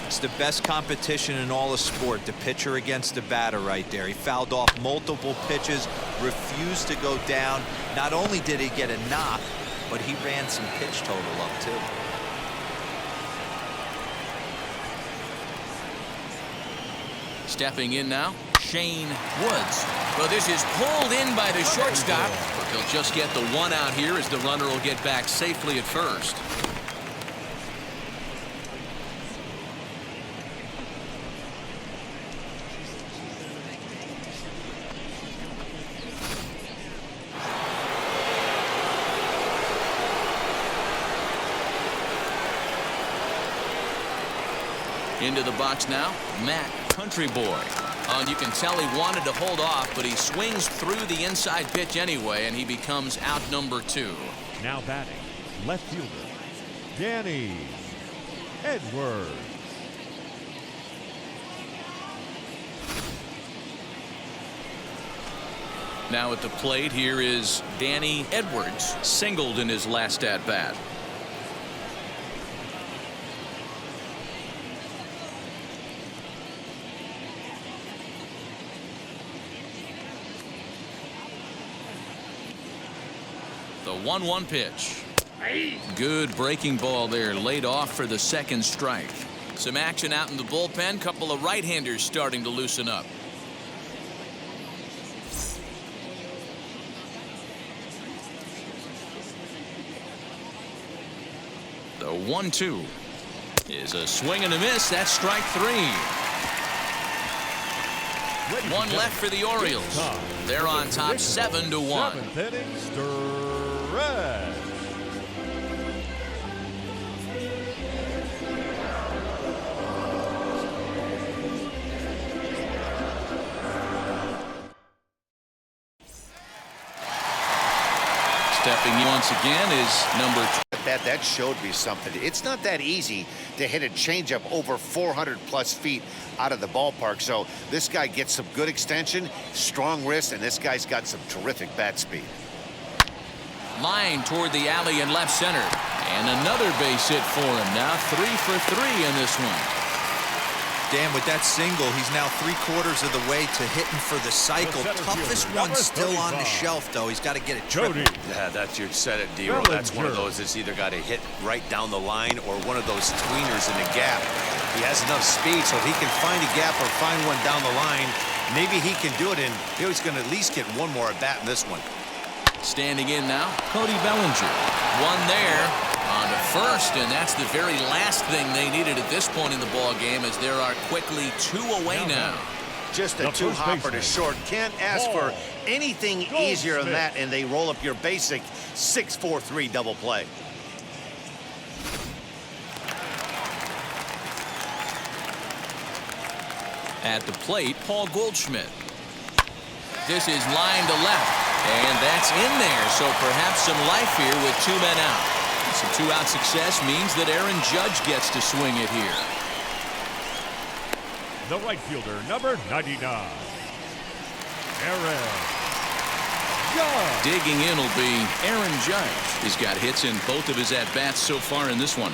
It's the best competition in all of sport, the pitcher against the batter right there. He fouled off multiple pitches, refused to go down. Not only did he get a knock, but he ran some pitch total up too. Stepping in now, Shane Woods. Well, this is pulled in by the shortstop, but they'll just get the 1 out here as the runner will get back safely at first. Into the box now, Matt Country Boy. And you can tell he wanted to hold off, but he swings through the inside pitch anyway, and he becomes out number 2. Now batting, left fielder, Danny Edwards. Now at the plate, here is Danny Edwards, singled in his last at-bat. The 1-1 pitch. Good breaking ball there, laid off for the second strike. Some action out in the bullpen. Couple of right-handers starting to loosen up. The 1-2 is a swing and a miss. That's strike 3. One left for the Orioles. They're on top 7-1. 7th inning stretch. Stepping in once again is number 2. That showed me something. It's not that easy to hit a changeup over 400+ feet out of the ballpark. So this guy gets some good extension, strong wrist, and this guy's got some terrific bat speed. Line toward the alley in left center. And another base hit for him. Now 3 for 3 in this one. Dan, with that single, he's now 3/4 of the way to hitting for the cycle. Toughest one still on the shelf, though. He's got to get it triple. Yeah, that's your set it, D-roll. That's one of those that's either got to hit right down the line or one of those tweeners in the gap. He has enough speed, so if he can find a gap or find one down the line, maybe he can do it, and he's going to at least get one more at bat in this one. Standing in now, Cody Bellinger. One there on to first, and that's the very last thing they needed at this point in the ball game, as there are quickly 2 away now. Just a two-hopper to short. Can't ask for anything easier than that, and they roll up your basic 6-4-3 double play. At the plate, Paul Goldschmidt. This is line to left, and that's in there, so perhaps some life here with 2 men out. Some 2-out success means that Aaron Judge gets to swing it here. The right fielder, number 99, Aaron Judge. Digging in will be Aaron Judge. He's got hits in both of his at-bats so far in this one.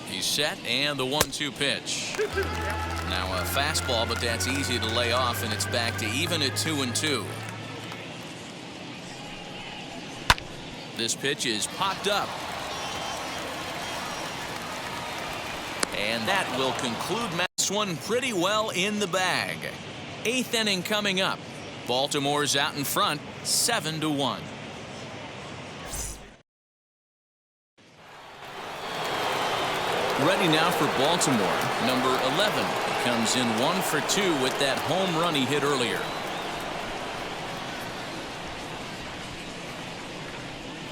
He's set, and the 1-2 pitch. Now a fastball, but that's easy to lay off, and it's back to even at 2-2. This pitch is popped up. And that will conclude this one pretty well in the bag. 8th inning coming up. Baltimore's out in front, 7-1. Ready now for Baltimore. Number 11 comes in 1 for 2 with that home run he hit earlier.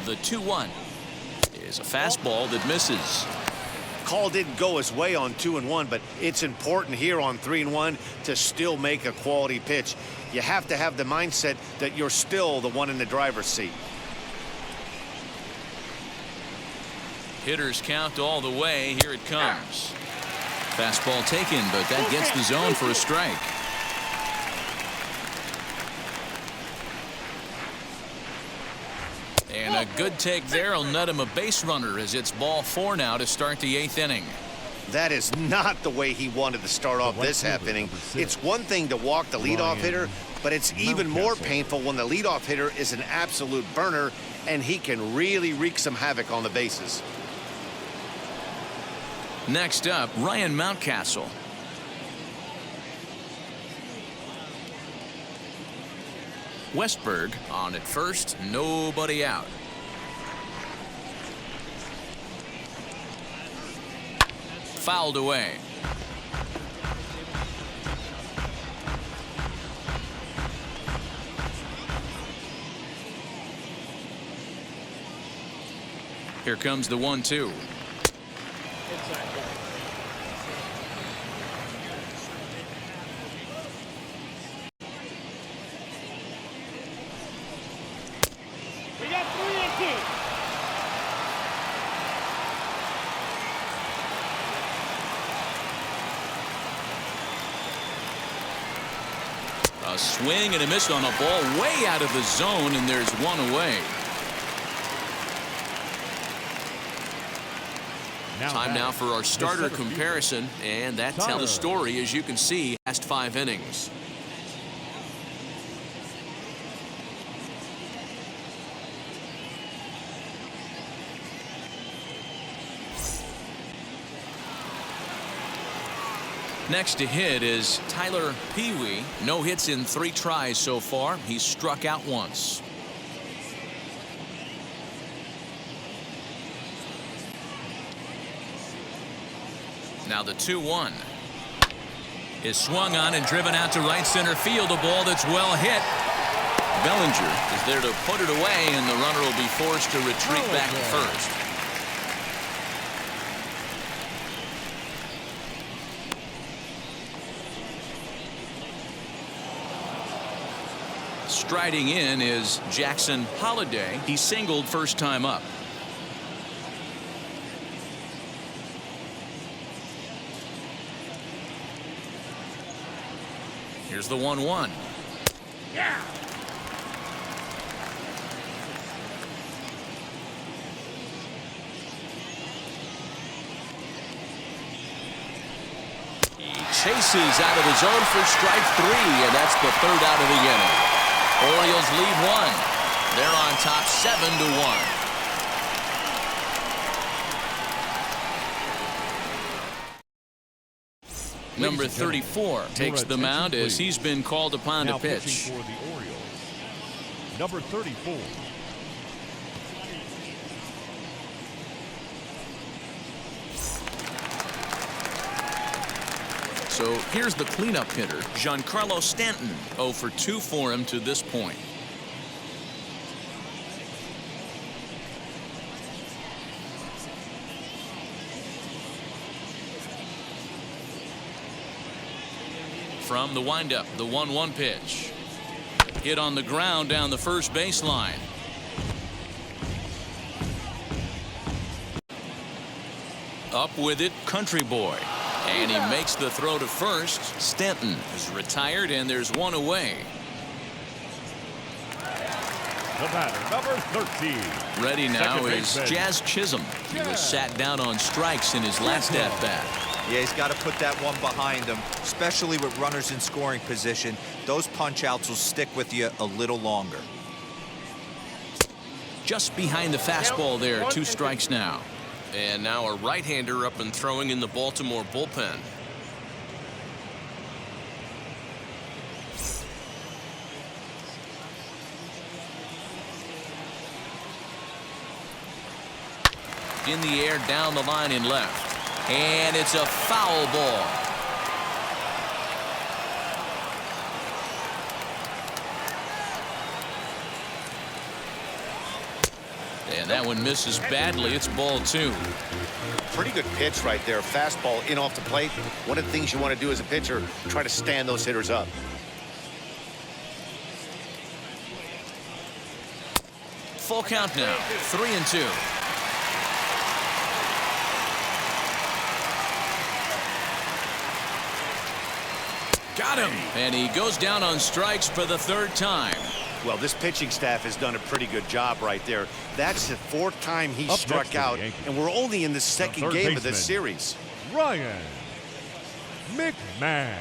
The 2-1 is a fastball that misses. Call didn't go his way on 2-1, but it's important here on 3-1 to still make a quality pitch. You have to have the mindset that you're still the one in the driver's seat. Hitters count all the way. Here it comes. Fastball taken, but that gets the zone for a strike. And a good take there will net him a base runner, as it's ball 4 now to start the 8th inning. That is not the way he wanted to start off this half inning. It's one thing to walk the leadoff hitter, but it's even more painful when the leadoff hitter is an absolute burner, and he can really wreak some havoc on the bases. Next up, Ryan Mountcastle. Westberg on at first, nobody out. Fouled away. Here comes the 1-2. We got 3 Yankees. A swing and a miss on a ball way out of the zone, and there's 1 away. Time now for our starter comparison, and that tells a story, as you can see, last 5 innings. Next to hit is Tyler Pee-wee. No hits in 3 tries so far. He's struck out once. Now the 2-1 is swung on and driven out to right center field. A ball that's well hit. Bellinger is there to put it away, and the runner will be forced to retreat back to first. Striding in is Jackson Holliday. He singled first time up. Here's the 1-1. Yeah. He chases out of the zone for strike 3, and that's the 3rd out of the inning. Orioles lead 1. They're on top 7-1. Number 34 takes the mound as he's been called upon to pitch. For the Orioles, number 34. So here's the cleanup hitter, Giancarlo Stanton. 0 for 2 for him to this point. From the windup, the 1-1 pitch. Hit on the ground down the first baseline. Up with it, Country Boy. And he makes the throw to first. Stanton is retired, and there's one away. The batter, number 13. Ready now Second is baseman. Jazz Chisholm. He was sat down on strikes in his last at-bat. Yeah, he's got to put that one behind him, especially with runners in scoring position. Those punch-outs will stick with you a little longer. Just behind the fastball there, 2 strikes now. And now a right-hander up and throwing in the Baltimore bullpen. In the air, down the line in left. And it's a foul ball. And that one misses badly. It's ball 2. Pretty good pitch right there. Fastball in off the plate. One of the things you want to do as a pitcher, try to stand those hitters up. Full count now. 3-2. Got him. And he goes down on strikes for the 3rd time. Well, this pitching staff has done a pretty good job right there. That's the 4th time he struck out, and we're only in the 2nd game of this series. Ryan McMahon.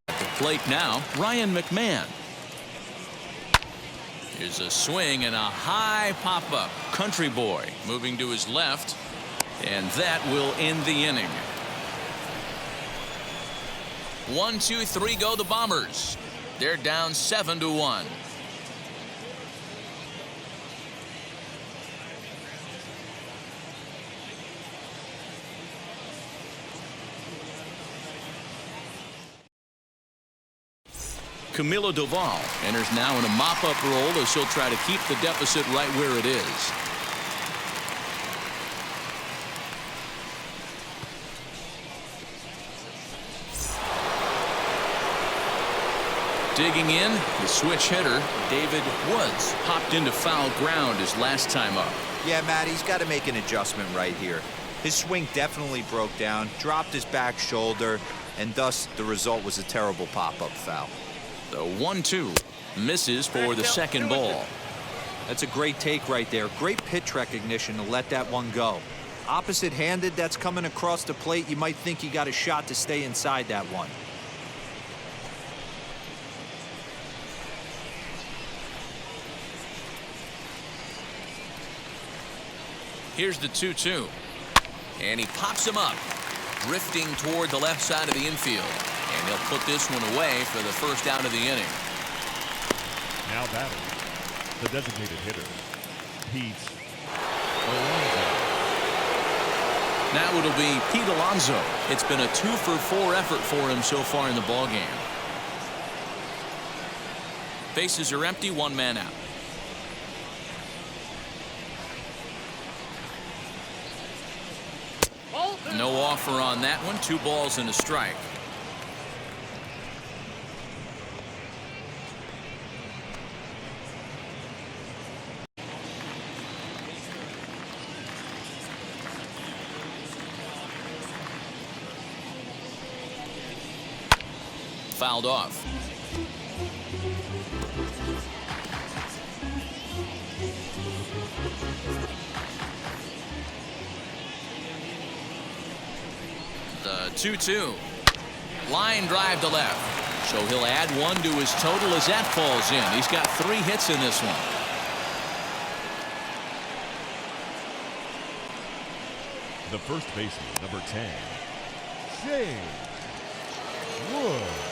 At the plate now, Ryan McMahon. Here's a swing and a high pop-up. Country Boy moving to his left, and that will end the inning. 1, 2, 3 go the Bombers. They're down 7-1. Camilo Doval enters now in a mop-up role as he'll try to keep the deficit right where it is. Digging in, the switch hitter, David Woods, popped into foul ground his last time up. Yeah, Matt, he's got to make an adjustment right here. His swing definitely broke down, dropped his back shoulder, and thus the result was a terrible pop-up foul. The 1-2 misses for the 2nd ball. That's a great take right there. Great pitch recognition to let that one go. Opposite-handed, that's coming across the plate. You might think you got a shot to stay inside that one. Here's the 2-2. And he pops him up, drifting toward the left side of the infield. And he'll put this one away for the 1st out of the inning. Now batting, the designated hitter, Pete Alonso. Now it'll be Pete Alonso. It's been a 2-for-4 effort for him so far in the ballgame. Bases are empty, 1 man out. No offer on that one. 2 balls and a strike. fouled off. The 2-2. Line drive to left. So he'll add one to his total as that falls in. He's got 3 hits in this one. The first baseman, number 10, Shane Woods.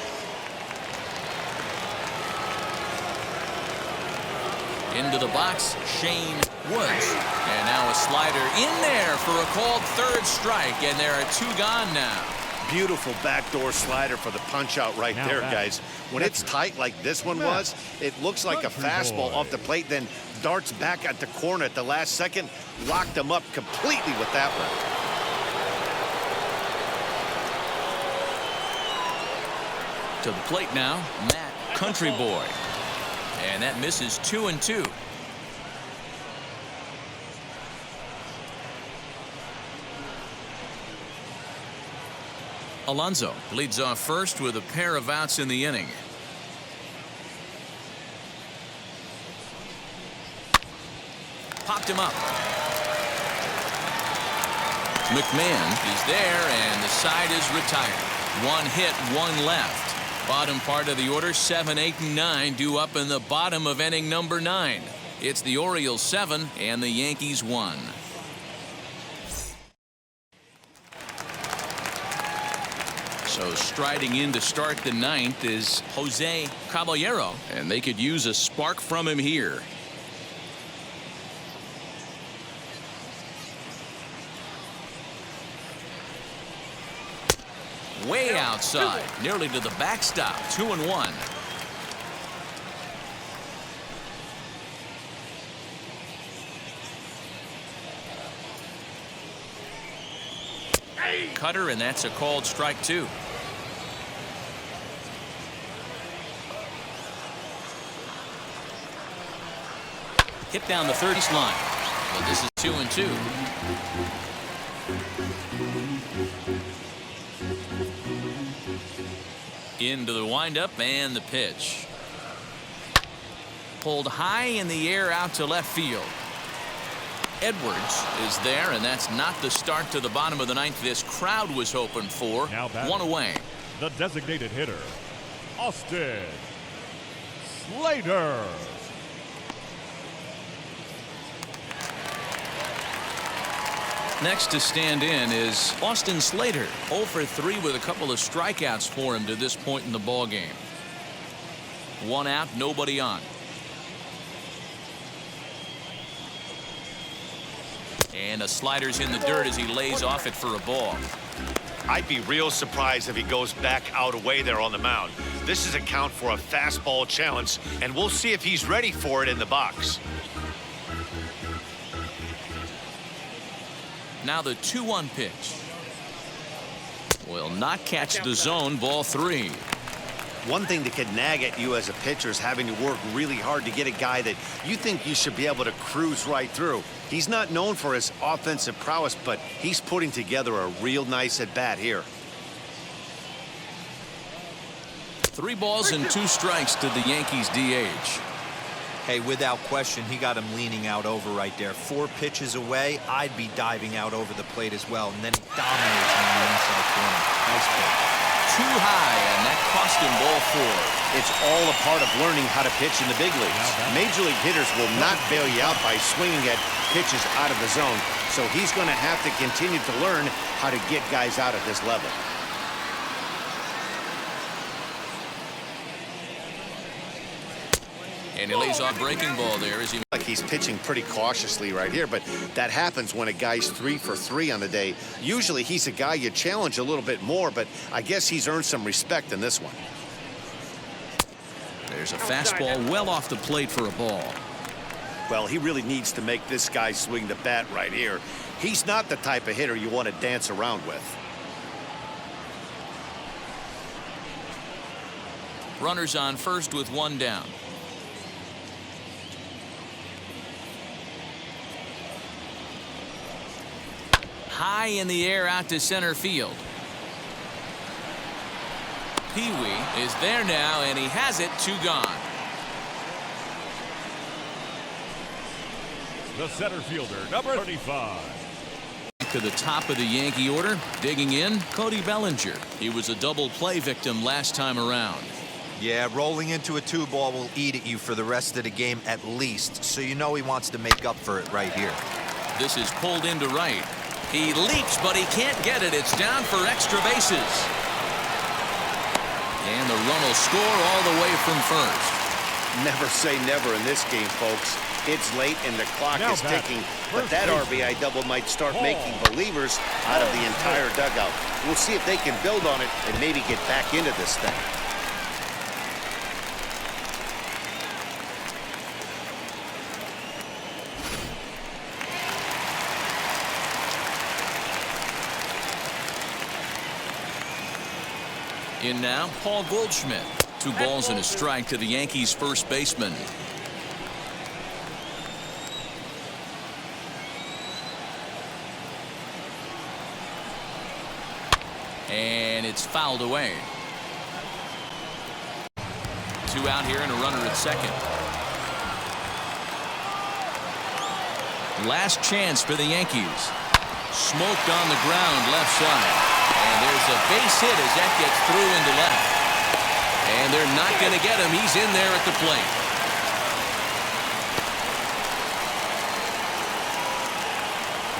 Into the box, Shane Woods. And now a slider in there for a called third strike, and there are 2 gone now. Beautiful backdoor slider for the punch out right Now there, back. guys. When it's tight like this one was, it looks like a Country fastball boy. off the plate, then darts back at the corner at the last second. Locked him up completely with that one. To the plate now, Matt Country Boy. And that misses 2-2. Alonso leads off first with a pair of outs in the inning. Popped him up. McMahon is there, and the side is retired. 1 hit, 1 left. Bottom part of the order, 7, 8, and 9 due up in the bottom of inning number 9. It's the Orioles 7 and the Yankees 1. So striding in to start the 9th is Jose Caballero, and they could use a spark from him here. Way outside, nearly to the backstop, 2-1. Cutter, and that's a called strike 2. Hit down the 30s line. But this is 2-2. Into the windup and the pitch. Pulled high in the air out to left field. Edwards is there, and that's not the start to the bottom of the 9th this crowd was hoping for. Now batting. 1 away. The designated hitter, Austin Slater. Next to stand in is Austin Slater. 0 for 3 with a couple of strikeouts for him to this point in the ball game. 1 out, nobody on. And the slider's in the dirt as he lays off it for a ball. I'd be real surprised if he goes back out away there on the mound. This is a count for a fastball challenge, and we'll see if he's ready for it in the box. Now the 2-1 pitch. Will not catch the zone, ball 3. One thing that can nag at you as a pitcher is having to work really hard to get a guy that you think you should be able to cruise right through. He's not known for his offensive prowess, but he's putting together a real nice at-bat here. 3 balls and 2 strikes to the Yankees DH. Hey, without question, he got him leaning out over right there. 4 pitches away, I'd be diving out over the plate as well, and then he dominates on the inside corner. Nice pitch. Too high, and that cost him ball 4. It's all a part of learning how to pitch in the big leagues. Major league hitters will not bail you out by swinging at pitches out of the zone, so he's going to have to continue to learn how to get guys out at this level. And he lays off breaking ball there as he... Like he's pitching pretty cautiously right here, but that happens when a guy's 3 for 3 on the day. Usually he's a guy you challenge a little bit more, but I guess he's earned some respect in this one. There's a fastball well off the plate for a ball. Well, he really needs to make this guy swing the bat right here. He's not the type of hitter you want to dance around with. Runners on first with 1 down. High in the air out to center field. Pee-wee is there now, and he has it. 2 gone. The center fielder, number 35. To the top of the Yankee order, digging in, Cody Bellinger. He was a double play victim last time around. Yeah, rolling into a 2-ball will eat at you for the rest of the game at least, so you know he wants to make up for it right here. This is pulled into right. He leaps, but he can't get it. It's down for extra bases. And the run will score all the way from first. Never say never in this game, folks. It's late and the clock is ticking, but that RBI double might start making believers out of the entire dugout. We'll see if they can build on it and maybe get back into this thing. In now, Paul Goldschmidt. 2 balls and a strike to the Yankees' first baseman. And it's fouled away. 2 out here and a runner at second. Last chance for the Yankees. Smoked on the ground left side. And there's a base hit as that gets through into left. And they're not going to get him. He's in there at the plate.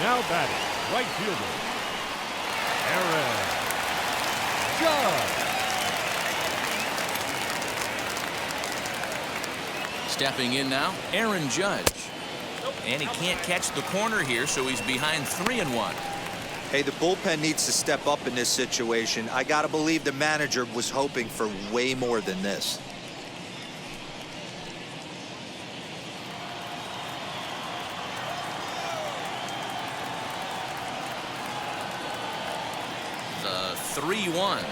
Now batting, right fielder, Aaron Judge. Stepping in now, Aaron Judge. And he can't catch the corner here, so he's behind 3-1. Hey, the bullpen needs to step up in this situation. I gotta believe the manager was hoping for way more than this. The 3-1.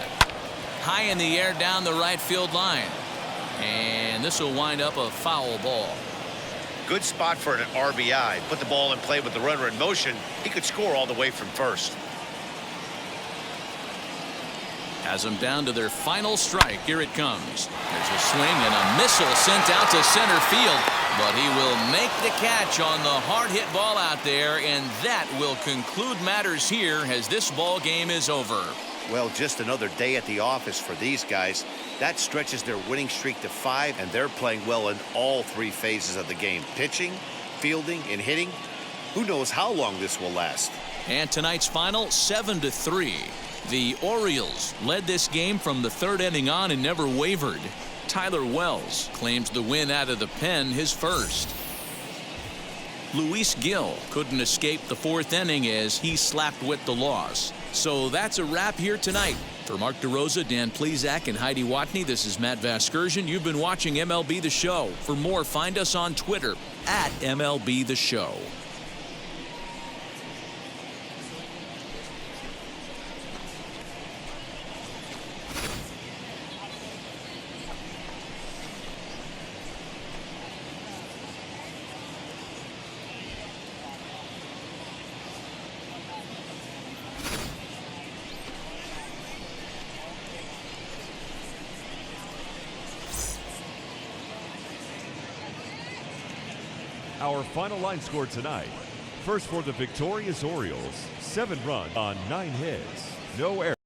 High in the air down the right field line. And this will wind up a foul ball. Good spot for an RBI. Put the ball in play with the runner in motion. He could score all the way from first. Has them down to their final strike. Here it comes. There's a swing and a missile sent out to center field. But he will make the catch on the hard hit ball out there. And that will conclude matters here as this ball game is over. Well, just another day at the office for these guys. That stretches their winning streak to 5, and they're playing well in all 3 phases of the game. Pitching, fielding, and hitting. Who knows how long this will last. And tonight's final, 7-3. The Orioles led this game from the 3rd inning on and never wavered. Tyler Wells claims the win out of the pen, his first. Luis Gil couldn't escape the 4th inning as he slapped with the loss. So that's a wrap here tonight. For Mark DeRosa, Dan Plesac, and Heidi Watney, this is Matt Vasgersian. You've been watching MLB The Show. For more, find us on Twitter at MLB The Show. Our final line score tonight. First for the victorious Orioles, 7 runs on 9 hits. No errors.